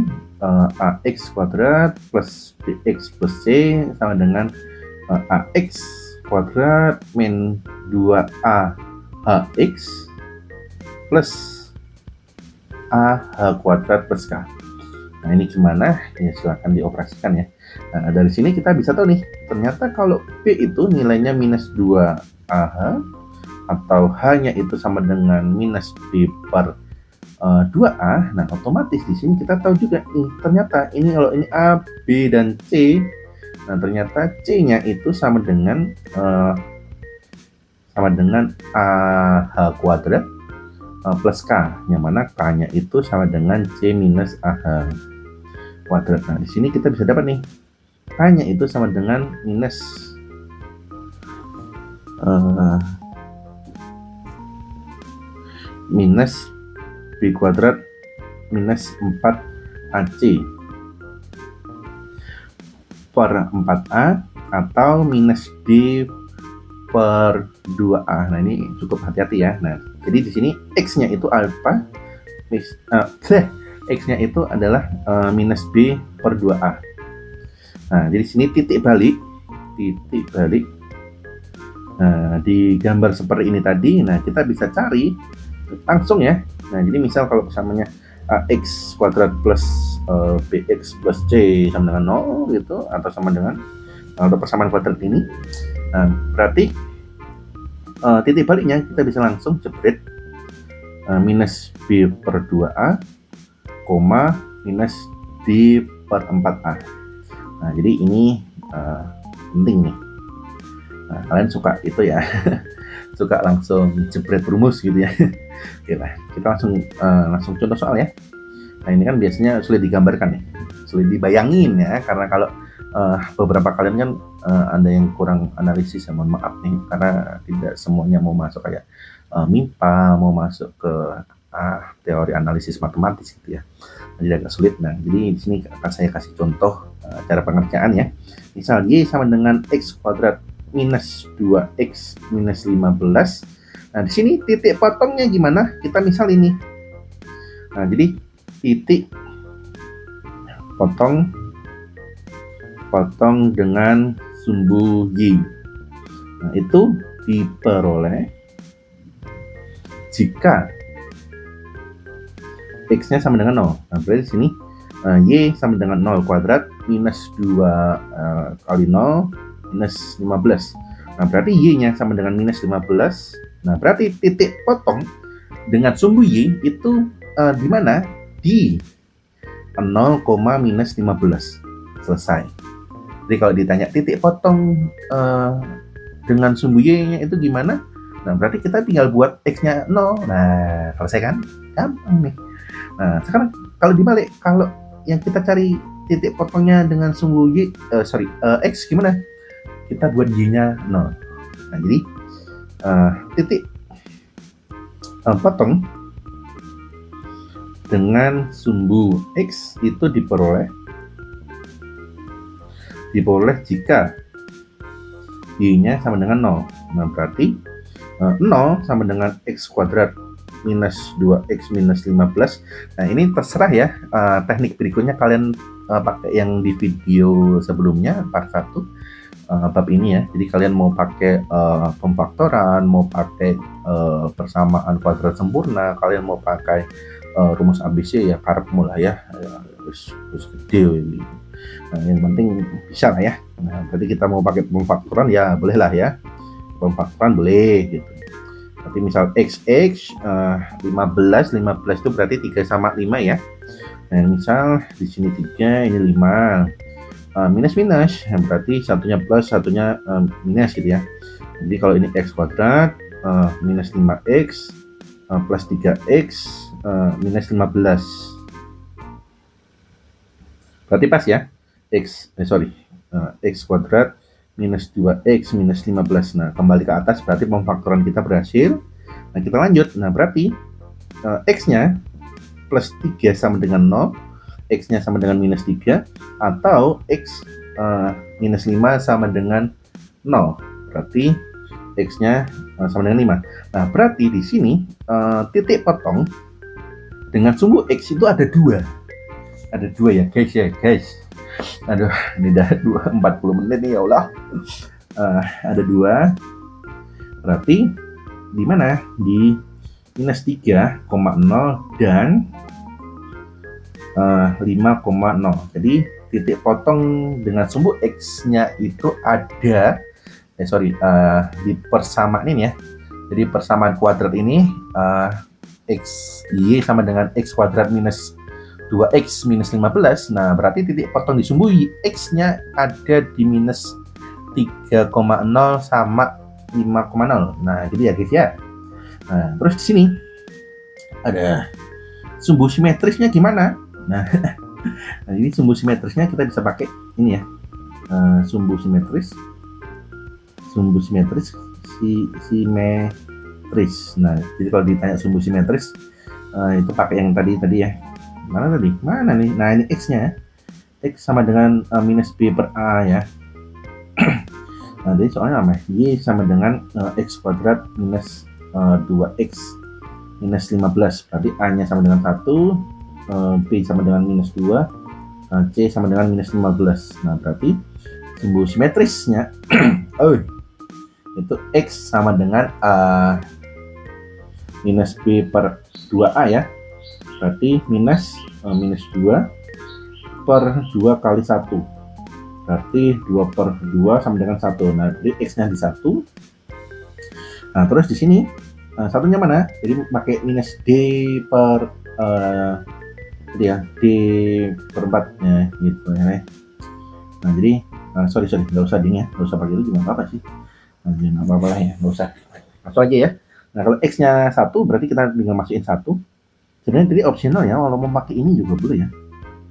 AX kuadrat plus BX plus C sama dengan AX kuadrat min 2A HX plus AH kuadrat plus K. Nah, ini gimana? Ya, silahkan dioperasikan ya. Nah, dari sini kita bisa tahu nih, ternyata kalau P itu nilainya minus 2AH, atau H-nya itu sama dengan minus B per 2A, nah otomatis di sini kita tahu juga nih, ternyata ini kalau ini A, B, dan C, nah ternyata C-nya itu sama dengan AH kuadrat plus K, yang mana K-nya itu sama dengan C minus AH kuadrat. Nah, di sini kita bisa dapat nih, K-nya itu sama dengan minus B kuadrat minus 4AC per 4A atau minus D per 2A. Nah, ini cukup hati-hati ya. Nah, jadi di sini X-nya itu apa? X-nya itu adalah minus B per 2A. Nah, jadi sini titik balik di gambar seperti ini tadi. Nah, kita bisa cari langsung ya. Nah, jadi misal kalau persamanya X kuadrat plus BX plus C sama dengan 0 gitu, atau sama dengan atau persamaan kuadrat ini, nah, berarti titik baliknya kita bisa langsung jebret minus B per 2A, minus D per 4A. Nah, jadi ini penting nih. Nah, kalian suka itu ya. suka langsung jebret rumus gitu ya. Oke lah, kita langsung contoh soal ya. Nah ini kan biasanya sulit digambarkan nih, sulit dibayangin ya, karena kalau beberapa kalian kan ada yang kurang analisis ya, mohon maaf nih, karena tidak semuanya mau masuk kayak MIPA, mau masuk ke teori analisis matematis gitu ya, jadi agak sulit. Nah jadi di sini akan saya kasih contoh cara pengerjaan ya. Misal Y sama dengan X kuadrat minus 2X minus 15. Nah di sini titik potongnya gimana? Kita misal ini. Nah jadi titik potong dengan sumbu Y. Nah, itu diperoleh jika X-nya sama dengan 0. Nah, berarti di sini Y sama dengan 0 kuadrat minus 2 kali 0 minus 15. Nah, berarti Y-nya sama dengan minus 15. Nah, berarti titik potong dengan sumbu Y itu di mana? Di 0, minus 15. Selesai. Jadi kalau ditanya titik potong dengan sumbu Y-nya itu gimana? Nah, berarti kita tinggal buat X-nya 0. Nah, selesai kan? Gampang nih. Nah, sekarang kalau dibalik, kalau yang kita cari titik potongnya dengan sumbu X gimana? Kita buat Y-nya 0. Nah, jadi titik potong dengan sumbu X itu diperoleh jika Y-nya sama dengan 0. Nah, berarti 0 sama dengan X kuadrat minus 2X minus 15. Nah, ini terserah ya, teknik berikutnya kalian pakai yang di video sebelumnya, part 1 bab ini ya. Jadi kalian mau pakai pemfaktoran, mau pakai persamaan kuadrat sempurna, kalian mau pakai rumus ABC ya, karepmu lah ya, terus gede ini. Nah, yang penting bisa lah ya. Nah, berarti kita mau pakai pemfaktoran ya boleh lah ya, pemfaktoran boleh gitu. Berarti misal XX 15 itu berarti 3 sama 5 ya. Nah, misal di sini 3, ini 5. Minus berarti satunya plus, satunya minus gitu ya. Jadi kalau ini X kuadrat minus 5X plus 3X minus 15. Berarti pas ya. X kuadrat minus 2X minus 15. Nah, kembali ke atas berarti pemfaktoran kita berhasil. Nah, kita lanjut. Nah, berarti X-nya plus 3 sama dengan 0, X-nya sama dengan minus 3, atau X minus 5 sama dengan 0. Berarti X-nya sama dengan 5. Nah, berarti di sini titik potong dengan sumbu X itu ada 2. Ada 2 ya guys. Aduh, ini udah 40 menit nih ya Allah. Ada 2. Berarti di mana? Di minus 3,0 dan 5,0. Jadi titik potong dengan sumbu X-nya itu ada di persamaan ini ya. Jadi persamaan kuadrat ini Y sama dengan X kuadrat minus 2X minus 15. Nah, berarti titik potong di sumbu X-nya ada di minus 3,0 sama 5,0. Nah, gitu ya guys ya. Nah, terus di sini ada sumbu simetrisnya gimana? Nah, ini sumbu simetrisnya kita bisa pakai ini ya. Sumbu simetris. Nah, jadi kalau ditanya sumbu simetris itu pakai yang tadi ya. Mana nih? Nah, ini X-nya. X sama dengan minus B per A ya. Nah, jadi soalnya apa? Y sama dengan X kuadrat minus 2X minus 15. Berarti A-nya sama dengan 1, B sama dengan minus 2, C sama dengan minus 15. Nah, berarti sumbu simetrisnya itu X sama dengan minus B per 2A ya. Berarti minus 2 per 2 kali 1. Berarti 2 per 2 sama dengan 1. Nah, jadi X-nya di 1. Nah, terus di sini satunya mana? Jadi pakai minus D per D per 4 ya, gitu ya. Nah, jadi sorry, nggak usah ding ya, nggak usah pakai itu juga nggak apa sih. Nah, nggak apa-apa lah ya, nggak usah. Langsung aja ya. Nah, kalau X-nya 1 berarti kita tinggal masukin 1. Sebenarnya jadi optional ya, kalau mau pakai ini juga boleh ya.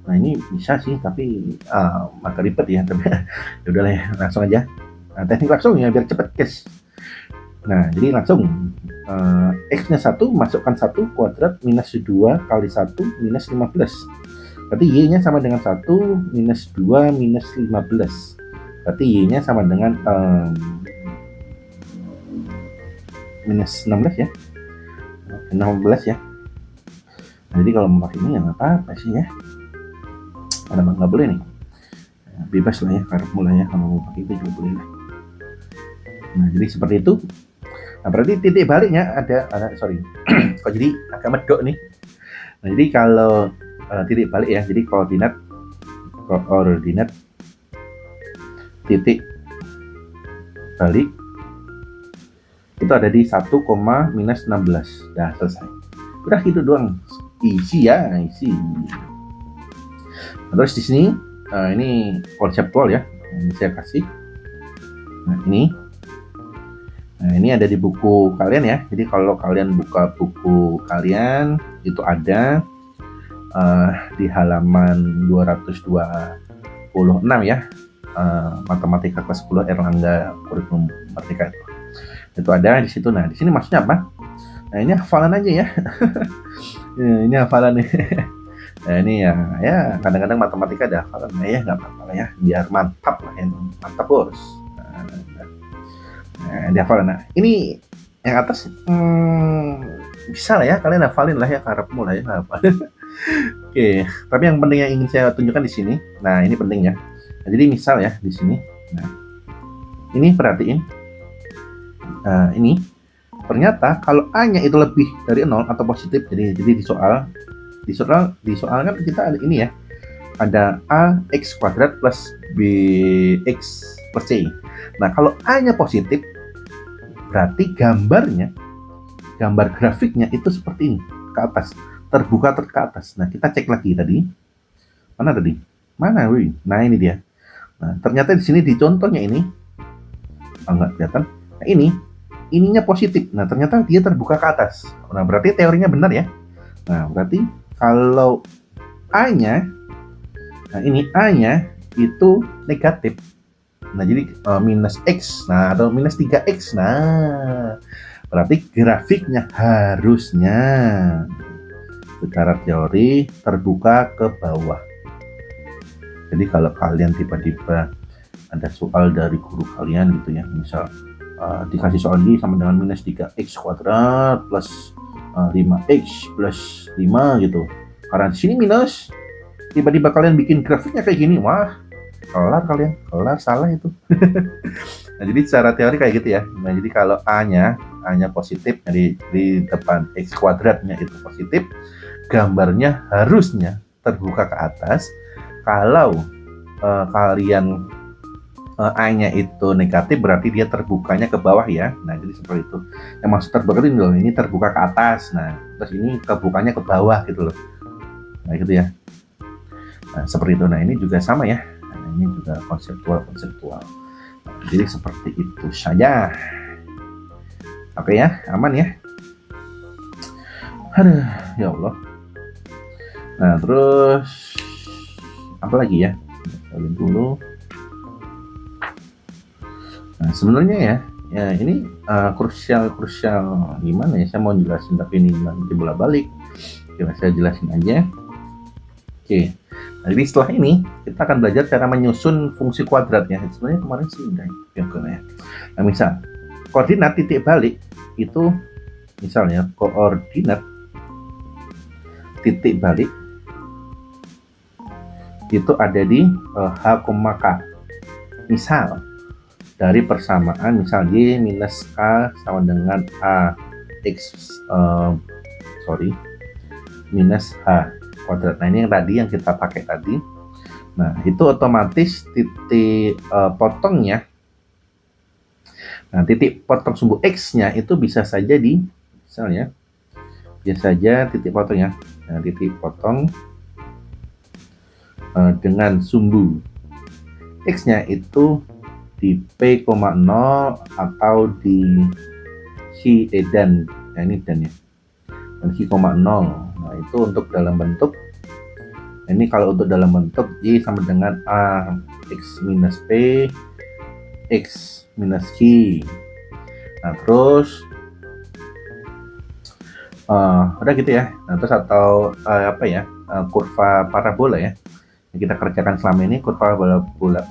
Nah, ini bisa sih, tapi agak ribet ya. Tapi ya udahlah ya, langsung aja. Nah, teknik langsung ya biar cepet guys. Nah, jadi langsung X-nya 1, masukkan 1 kuadrat minus 2 kali 1 minus 15. Berarti Y-nya sama dengan 1 minus 2 minus 15. Berarti Y-nya sama dengan minus 16 ya. 16 ya. Nah, jadi kalau mau pakai ini ya nggak apa-apa sih ya. Ada nggak boleh nih. Bebas lah ya, karena mulai ya, kalau mau pakai itu juga boleh lah. Nah, jadi seperti itu. Nah, berarti titik baliknya ada sorry. Kok jadi agak medok nih. Nah, jadi kalau titik balik ya, jadi koordinat titik balik itu ada di 1, minus 16. Dah selesai. Udah gitu doang. Easy ya, easy. Nah, terus di sini ini konseptual ya. Ini saya kasih. Nah, ini ada di buku kalian ya. Jadi kalau kalian buka buku kalian itu ada di halaman 226 ya. Matematika kelas 10 Erlangga Kurikulum Merdeka itu ada di situ. Nah, di sini maksudnya apa? Nah, ini hafalan aja ya. Ini hafalan nih. Nah, ini ya kadang-kadang matematika ada hafalan. Nah, ya nggak apa-apa lah ya, biar mantap lah ya, mantap bos. Nah, di hafalan. Nah, ini yang atas bisa lah ya, kalian hafalin lah ya, karepmu lah ya hafal. Oke, tapi yang penting yang ingin saya tunjukkan di sini. Nah, ini penting ya. Nah, jadi misal ya di sini. Nah, ini perhatiin. Ini ternyata kalau A-nya itu lebih dari 0 atau positif, jadi di soal kan kita ada ini ya, ada AX kuadrat plus BX plus C. Nah, kalau A-nya positif, berarti gambar grafiknya itu seperti ini, ke atas, terbuka ke atas. Nah, kita cek lagi tadi. Mana, wih? Nah, ini dia. Nah, ternyata di sini di contohnya ini, enggak kelihatan. Nah, ininya positif. Nah, ternyata dia terbuka ke atas. Nah, berarti teorinya benar ya. Nah, berarti kalau A-nya, nah ini A-nya itu negatif. Nah, jadi minus X, nah atau minus 3X. Nah, berarti grafiknya harusnya secara teori terbuka ke bawah. Jadi kalau kalian tiba-tiba ada soal dari guru kalian gitu ya, misal dikasih soal ini sama dengan minus 3X kuadrat plus 5X plus 5 gitu. Karena di sini minus, tiba-tiba kalian bikin grafiknya kayak gini, wah, kelar salah itu. Nah, jadi secara teori kayak gitu ya. Nah, jadi kalau A-nya positif, jadi di depan X kuadratnya itu positif, gambarnya harusnya terbuka ke atas. Kalau kalian A-nya itu negatif, berarti dia terbukanya ke bawah ya. Nah, jadi seperti itu. Yang maksud terbuka itu loh, ini terbuka ke atas. Nah, terus ini terbukanya ke bawah gitu loh. Nah, gitu ya. Nah, seperti itu. Nah, ini juga sama ya. Nah, ini juga konseptual. Nah, jadi seperti itu saja. Oke ya, aman ya. Aduh, ya Allah. Nah, terus apa lagi ya? Salin dulu. Nah, sebenarnya ya ini krusial gimana ya, saya mau jelasin tapi ini nanti bola balik. Coba saya jelasin aja. Oke, nah, jadi setelah ini kita akan belajar cara menyusun fungsi kuadrat ya. Sebenarnya kemarin sih udah ya. Nah, misal koordinat titik balik itu, misalnya koordinat titik balik itu ada di H, K. Misal dari persamaan, misal Y minus K sama dengan A X minus H kuadrat. Nah, ini yang tadi yang kita pakai tadi. Nah, itu otomatis titik potongnya, nah titik potong sumbu X-nya itu bisa saja di, misalnya bisa saja titik potongnya, nah titik potong dengan sumbu X-nya itu di P,0 atau di Q dan ini dan ya, dan Q, 0. Nah itu untuk dalam bentuk, ini kalau untuk dalam bentuk Y sama dengan A X minus P X minus Q. Nah terus udah gitu ya. Nah terus atau kurva parabola ya yang kita kerjakan selama ini, kurva parabola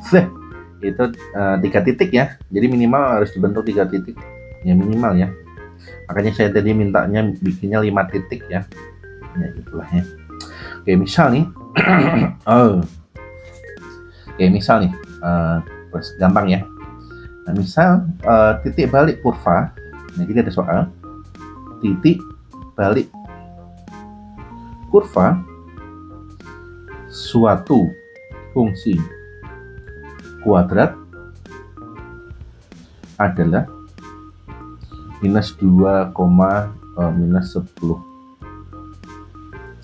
itu 3 titik ya, jadi minimal harus dibentuk 3 titik ya, minimal ya, makanya saya tadi mintanya bikinnya 5 titik ya, ya gitulah ya. Oke misal nih misal nih terus gampang ya. Nah misal titik balik kurva, nah jadi ada soal titik balik kurva suatu fungsi kuadrat adalah minus 2, minus 10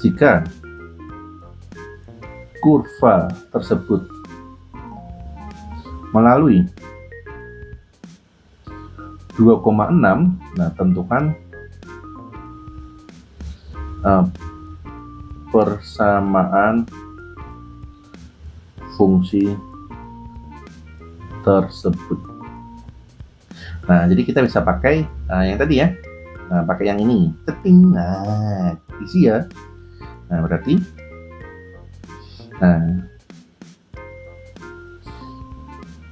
jika kurva tersebut melalui 2,6. Nah tentukan persamaan fungsi tersebut. Nah jadi kita bisa pakai yang tadi ya, pakai yang ini ceting, nah isi ya. Nah berarti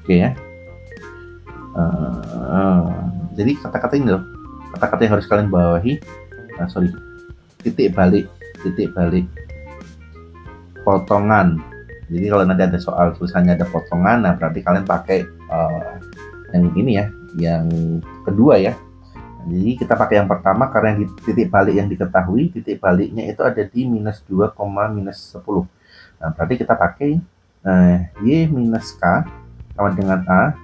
oke ya. Jadi kata-kata ini loh, kata-kata yang harus kalian bawahi. Titik balik potongan. Jadi kalau nanti ada soal tulisannya ada potongan, nah berarti kalian pakai yang ini ya, yang kedua ya. Jadi kita pakai yang pertama karena yang titik balik yang diketahui, titik baliknya itu ada di minus 2, minus 10. Nah berarti kita pakai Y minus K sama dengan A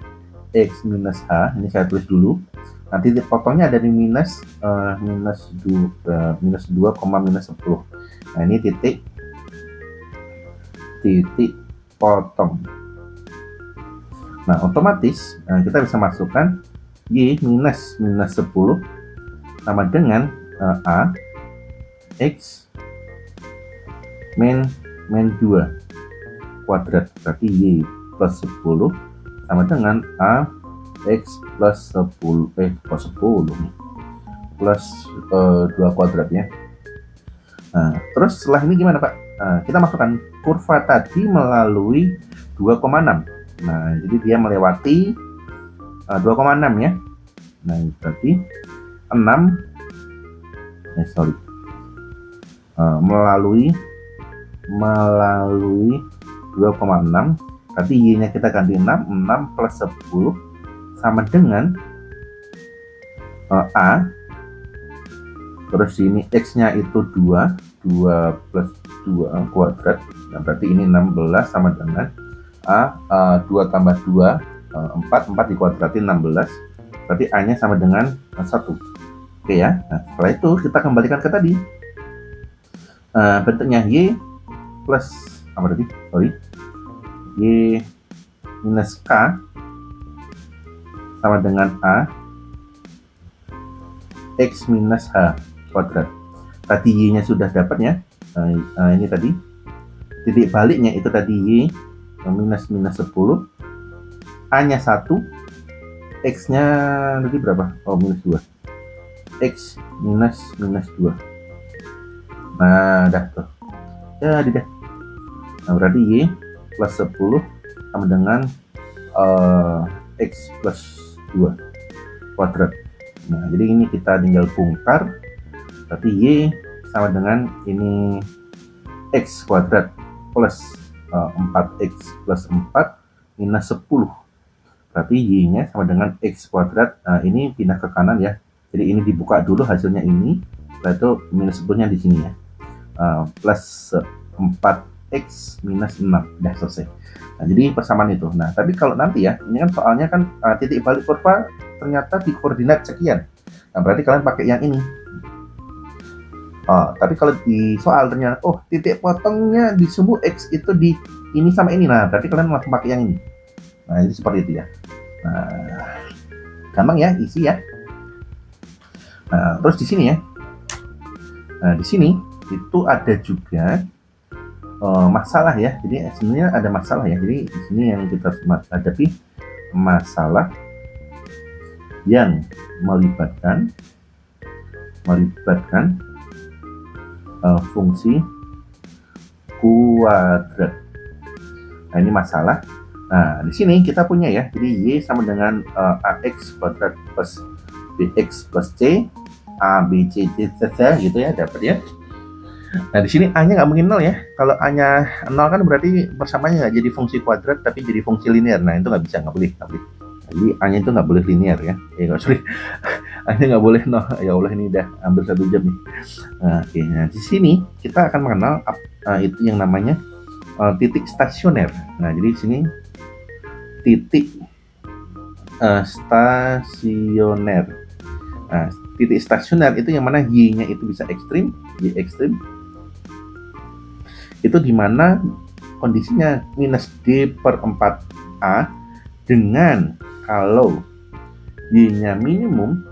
X minus H, ini saya tulis dulu. Nanti titik potongnya ada di minus 2, minus 10. Nah ini titik potong. Nah otomatis kita bisa masukkan Y minus 10 sama dengan A X min 2 kuadrat, berarti Y plus 10 sama dengan A X plus 10 plus 2 kuadrat ya. Nah terus setelah ini gimana Pak? Kita masukkan kurva tadi melalui 2,6. Nah jadi dia melewati 2,6 ya. Nah berarti 6 melalui 2,6, berarti Y nya kita ganti 6 plus 10 sama dengan A, terus ini X nya itu 2 plus 2 kuadrat. Nah berarti ini 16 sama dengan A 2 tambah 2 4 dikuadratin 16, berarti A nya sama dengan 1. Oke ya. Nah setelah itu kita kembalikan ke tadi, bentuknya Y plus Y minus K sama dengan A X minus H kuadrat. Tadi Y nya sudah dapat ya. Ini tadi titik baliknya itu tadi Y minus 10, A nya 1, X nya tadi berapa? Minus 2, X minus 2. Nah dah tuh jadi dah. Nah berarti Y plus 10 sama dengan X plus 2 kuadrat. Nah jadi ini kita tinggal bongkar, berarti Y sama dengan ini X kuadrat plus 4X plus 4 minus 10, berarti Y nya sama dengan X kuadrat. Ini pindah ke kanan ya, jadi ini dibuka dulu hasilnya ini, setelah itu minus 10 nya di sini ya, plus 4X minus 6, udah selesai. Nah jadi persamaan itu. Nah tapi kalau nanti ya, ini kan soalnya kan titik balik kurva ternyata di koordinat sekian, nah berarti kalian pakai yang ini. Tapi kalau di soal ternyata titik potongnya di sumbu X itu di ini sama ini, nah berarti kalian langsung pakai yang ini. Nah jadi seperti itu ya. Nah gampang ya, isi ya. Terus di sini ya, di sini itu ada juga masalah ya. Jadi sebenarnya ada masalah ya. Jadi di sini yang kita hadapi masalah yang melibatkan fungsi kuadrat. Nah, ini masalah. Nah, di sini kita punya ya. Jadi y sama dengan ax kuadrat plus bx plus c, a b c d gitu ya, dapat ya. Nah, di sini a-nya nggak mungkin 0 ya. Kalau a-nya 0 kan berarti persamanya nggak jadi fungsi kuadrat tapi jadi fungsi linear. Nah, itu nggak bisa, nggak boleh. Jadi a-nya itu nggak boleh linear ya. Sorry, a-nya nggak boleh 0. Ya Allah, ini udah hampir 1 jam nih. Oke, nah di sini kita akan mengenal itu yang namanya titik stasioner. Nah, jadi di sini titik stasioner. Nah, titik stasioner itu yang mana y-nya itu bisa ekstrim, y ekstrim. Itu dimana kondisinya minus d per 4a dengan kalau y-nya minimum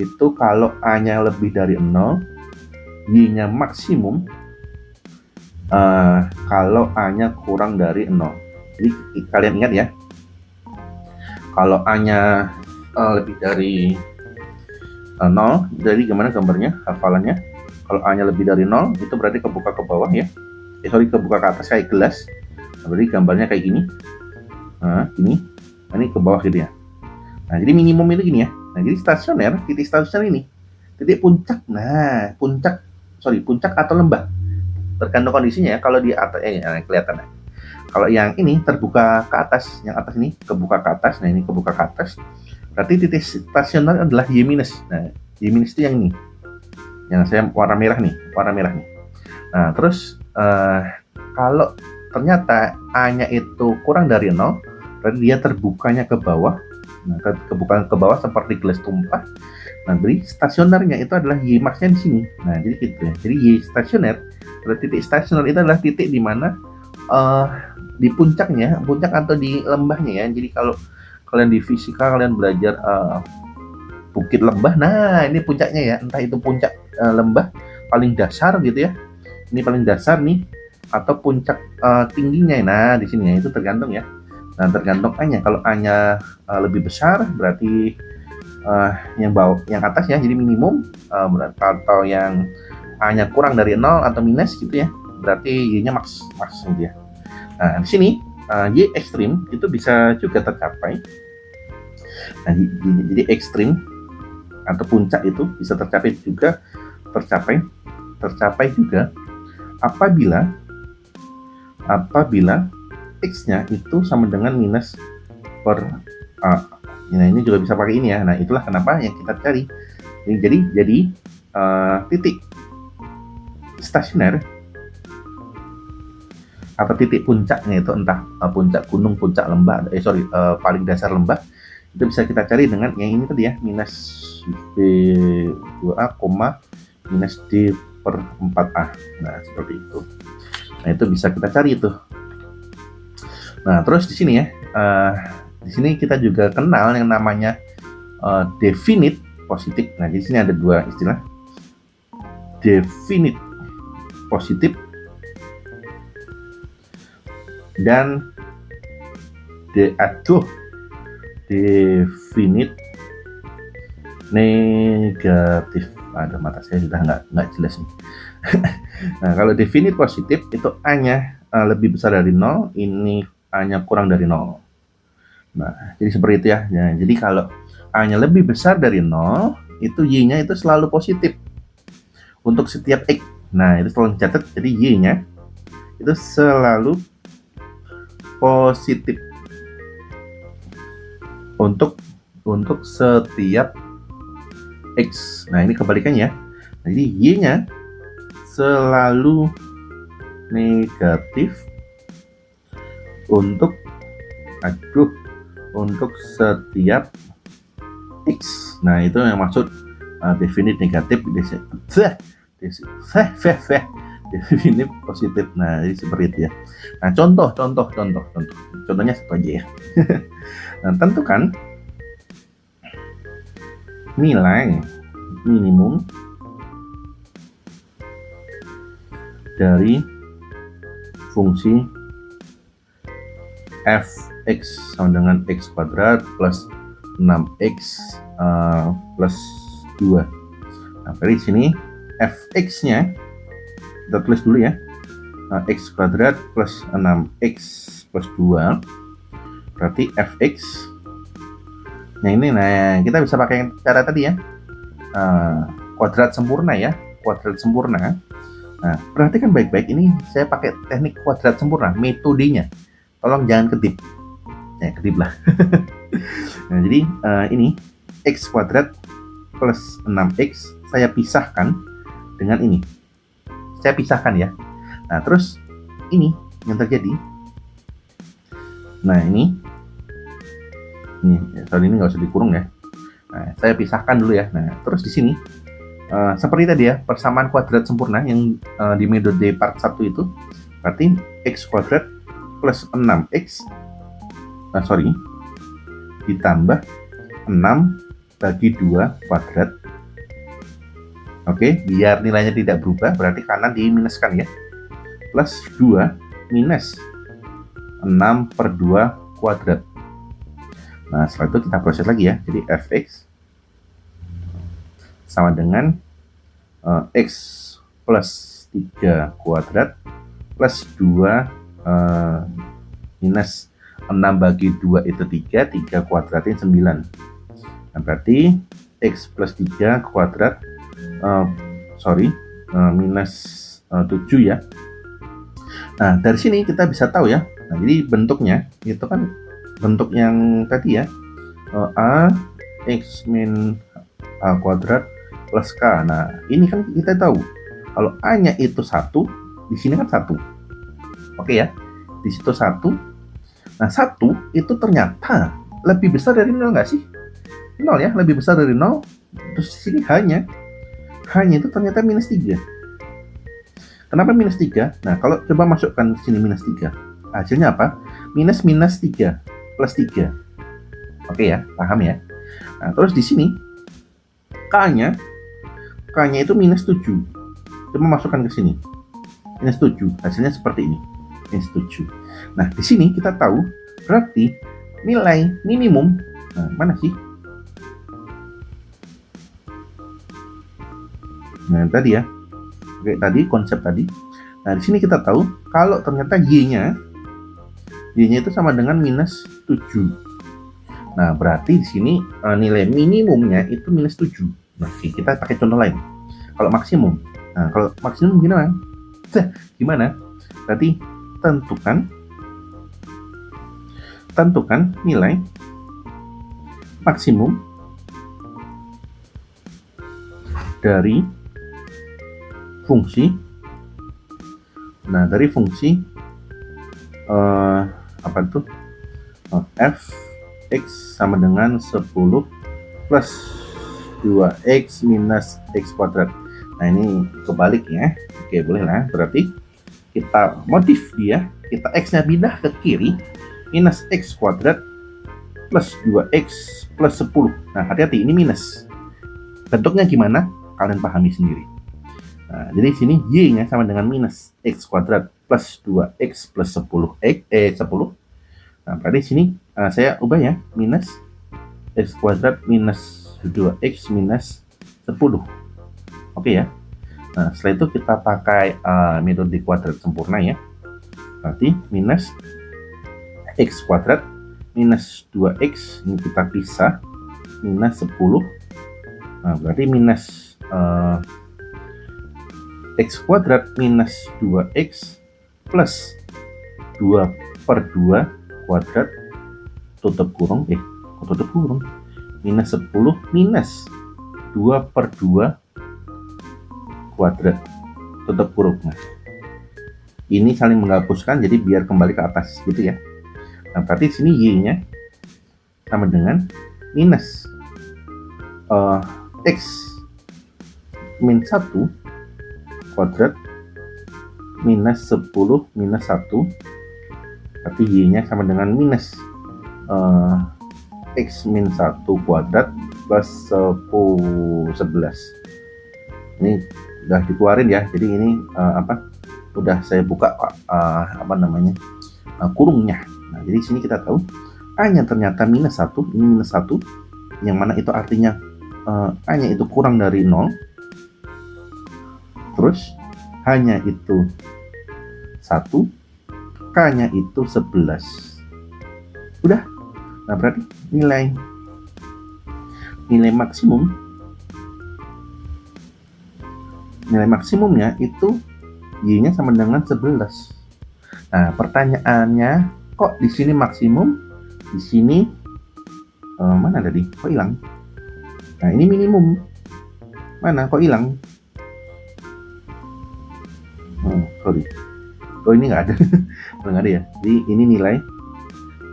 itu kalau a-nya lebih dari 0, y-nya maksimum kalau a-nya kurang dari 0. Jadi kalian ingat ya, kalau a-nya lebih dari 0, jadi gimana gambarnya, hafalannya? Kalau a-nya lebih dari 0, itu berarti kebuka ke bawah ya. Kebuka ke atas kayak gelas. Nah, berarti gambarnya kayak gini. Nah, ini ke bawah gitu ya. Nah, jadi minimum itu gini ya. Nah, jadi stasioner, titik stasioner ini, titik puncak. Nah, puncak atau lembah. Tergantung kondisinya ya. Kalau di atas, kelihatan ya. Kalau yang ini terbuka ke atas, yang atas ini kebuka ke atas. Nah, ini kebuka ke atas. Berarti titik stasioner adalah Y-. Nah, Y- itu yang ini. Yang saya warna merah nih. Nah, terus kalau ternyata A-nya itu kurang dari 0, berarti dia terbukanya ke bawah. Nah, kebukaan ke bawah seperti gelas tumpah. Nah, jadi stasionernya itu adalah Y max-nya di sini. Nah, jadi gitu ya. Jadi Y stasioner, berarti titik stasioner itu adalah titik di mana di puncak atau di lembahnya ya. Jadi kalau kalian di fisika kalian belajar bukit lembah, nah ini puncaknya ya. Entah itu puncak lembah paling dasar gitu ya. Ini paling dasar nih, atau puncak tingginya. Nah, di sini ya, itu tergantung ya. Nah, tergantung A-nya. Kalau A-nya lebih besar berarti yang atas ya, jadi minimum, atau yang A-nya kurang dari 0 atau minus gitu ya, berarti Y-nya max gitu ya. Nah, di sini Y ekstrim itu bisa juga tercapai. Nah, jadi ekstrim atau puncak itu bisa tercapai juga apabila X-nya itu sama dengan minus per A. Nah, ini juga bisa pakai ini ya. Nah, itulah kenapa yang kita cari. Jadi titik stasioner atau titik puncaknya itu entah puncak gunung, puncak lembah, paling dasar lembah, itu bisa kita cari dengan yang ini tadi ya, minus B2A, minus D per 4A. Nah, seperti itu. Nah, itu bisa kita cari itu. Nah, terus di sini ya, di sini kita juga kenal yang namanya definite positif. Nah, di sini ada dua istilah, definite positif dan definite negatif. Aduh, mata saya sudah nggak jelas nih. Nah, kalau definite positif itu A-nya lebih besar dari 0, ini A-nya kurang dari 0. Nah, jadi seperti itu ya. Nah, jadi kalau A-nya lebih besar dari 0, itu Y-nya itu selalu positif untuk setiap X. Nah, itu tolong dicatat. Jadi Y-nya itu selalu positif untuk setiap X. Nah, ini kebalikannya. Jadi Y-nya selalu negatif untuk setiap X. Nah, itu yang maksud definite negatif, definite positif. Nah, jadi seperti itu ya. Nah, contohnya satu aja ya. Nah, tentukan nilai minimum dari fungsi f(x) sama dengan x kuadrat plus 6x plus 2. Nah, dari sini fx-nya kita tulis dulu ya, x kuadrat plus 6x plus 2, berarti fx. Nah ini, kita bisa pakai cara tadi ya, kuadrat sempurna ya, kuadrat sempurna. Nah, perhatikan baik-baik, ini saya pakai teknik kuadrat sempurna, metodenya. Tolong jangan kedip. Ya, kedip lah. Nah, jadi ini x kuadrat plus 6x saya pisahkan dengan ini. Saya pisahkan ya. Nah, terus ini yang terjadi. Nah, ini soal ini nggak usah dikurung ya. Nah, saya pisahkan dulu ya. Nah, terus di sini seperti tadi ya, persamaan kuadrat sempurna yang di metode part 1 itu, berarti x kuadrat plus 6x ditambah 6 bagi 2 kuadrat. Oke, biar nilainya tidak berubah, berarti kanan diminuskan ya, plus 2 minus 6 per 2 kuadrat. Nah, setelah itu kita proses lagi ya. Jadi fx sama dengan x plus 3 kuadrat plus 2 minus 6 bagi 2 itu 3 kuadratnya 9. Nah, berarti x plus 3 kuadrat minus 7 ya. Nah, dari sini kita bisa tahu ya. Nah, jadi bentuknya itu kan bentuk yang tadi ya, a x min a kuadrat plus k. Nah, ini kan kita tahu kalau a-nya itu 1, di sini kan 1. Oke ya, di situ 1. Nah, 1 itu ternyata lebih besar dari 0 nggak sih? 0 ya, lebih besar dari 0. Terus di sini hanya itu ternyata minus 3. Kenapa minus 3? Nah, kalau coba masukkan ke sini minus 3, hasilnya apa? Minus 3 plus 3. Oke ya, paham ya? Nah, terus di sini K-nya itu minus 7. Coba masukkan ke sini. Minus 7. Hasilnya seperti ini. Minus 7. Nah, di sini kita tahu berarti nilai minimum, nah, mana sih? Nah, tadi ya. Oke, tadi konsep tadi. Nah, di sini kita tahu kalau ternyata y-nya itu sama dengan minus 7. Nah, berarti di sini nilai minimumnya itu minus 7. Nah, kita pakai contoh lain. Kalau maksimum. Nah, kalau maksimum gimana? Berarti tentukan nilai maksimum dari fungsi. Nah, dari fungsi f(x) sama dengan 10 plus 2x minus x kuadrat. Nah, ini kebalik ya. Oke, boleh lah. Berarti kita modif dia, kita x-nya pindah ke kiri, minus x kuadrat plus 2x plus 10. Nah, hati-hati, ini minus. Bentuknya gimana? Kalian pahami sendiri. Nah, jadi sini y-nya sama dengan minus x kuadrat plus 2x plus 10. Nah, berarti sini saya ubah ya, minus x kuadrat minus 2x minus 10. Oke ya. Nah, setelah itu kita pakai metode kuadrat sempurna ya. Berarti minus x kuadrat minus 2x, ini kita pisah, minus 10. Nah, berarti minus x kuadrat minus 2x plus 2 per 2 kuadrat tutup kurung minus 10 minus 2 per 2 kuadrat tutup kurung. Nah, ini saling menghapuskan, jadi biar kembali ke atas gitu ya. Nah, berarti sini y-nya sama dengan minus x min 1 kuadrat minus 10 minus 1, berarti y-nya sama dengan minus x min 1 kuadrat plus 10, 11. Ini udah dikeluarin ya, jadi ini udah saya buka kurungnya. Nah, jadi sini kita tahu A-nya ternyata minus 1, ini minus 1, yang mana itu artinya A-nya itu kurang dari 0, terus H-nya itu 1, K-nya itu 11. Udah. Nah, berarti nilai maksimumnya itu Y-nya sama dengan 11. Nah, pertanyaannya, kok di sini maksimum, di sini mana tadi? Kok hilang? Nah, ini minimum. Mana? Kok hilang? Sorry. Oh, ini nggak ada. Nggak ada ya. Jadi ini nilai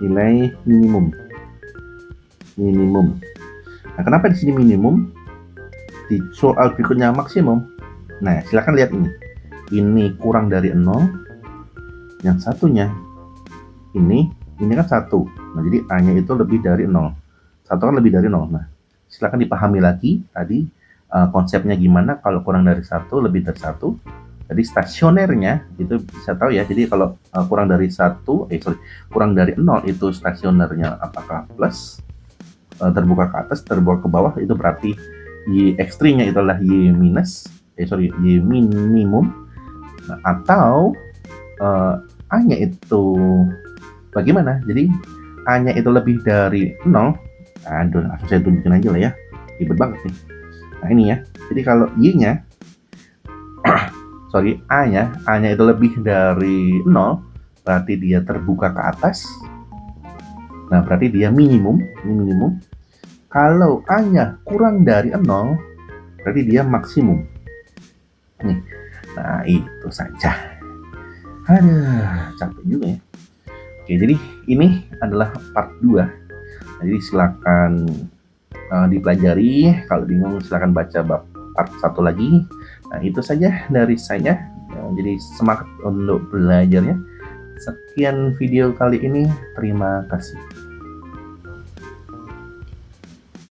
minimum. Nah, kenapa di sini minimum? Di soal berikutnya maksimum. Nah, silakan lihat ini. Ini kurang dari 0. Yang satunya ini kan 1. Nah, jadi A-nya itu lebih dari 0. 1 kan lebih dari 0. Nah, silakan dipahami lagi tadi konsepnya gimana kalau kurang dari 1, lebih dari 1. Jadi stasionernya itu bisa tahu ya. Jadi kalau kurang dari 0 itu stasionernya apakah plus, terbuka ke atas, terbuka ke bawah, itu berarti Y ekstrimnya itu adalah Y minimum. Nah, atau A-nya itu bagaimana? Jadi A-nya itu lebih dari 0. Aduh, langsung saya tunjukin aja lah ya. Ribet banget nih. Nah, ini ya. Jadi kalau Y-nya A-nya itu lebih dari 0, berarti dia terbuka ke atas. Nah, berarti dia minimum. Kalau A-nya kurang dari 0, berarti dia maksimum. Nih. Nah, itu saja. Aduh, capek juga ya. Oke, jadi ini adalah part 2. Nah, jadi silakan dipelajari. Kalau bingung silakan baca part 1 lagi. Nah, itu saja dari saya. Jadi semangat untuk belajarnya. Sekian video kali ini. Terima kasih.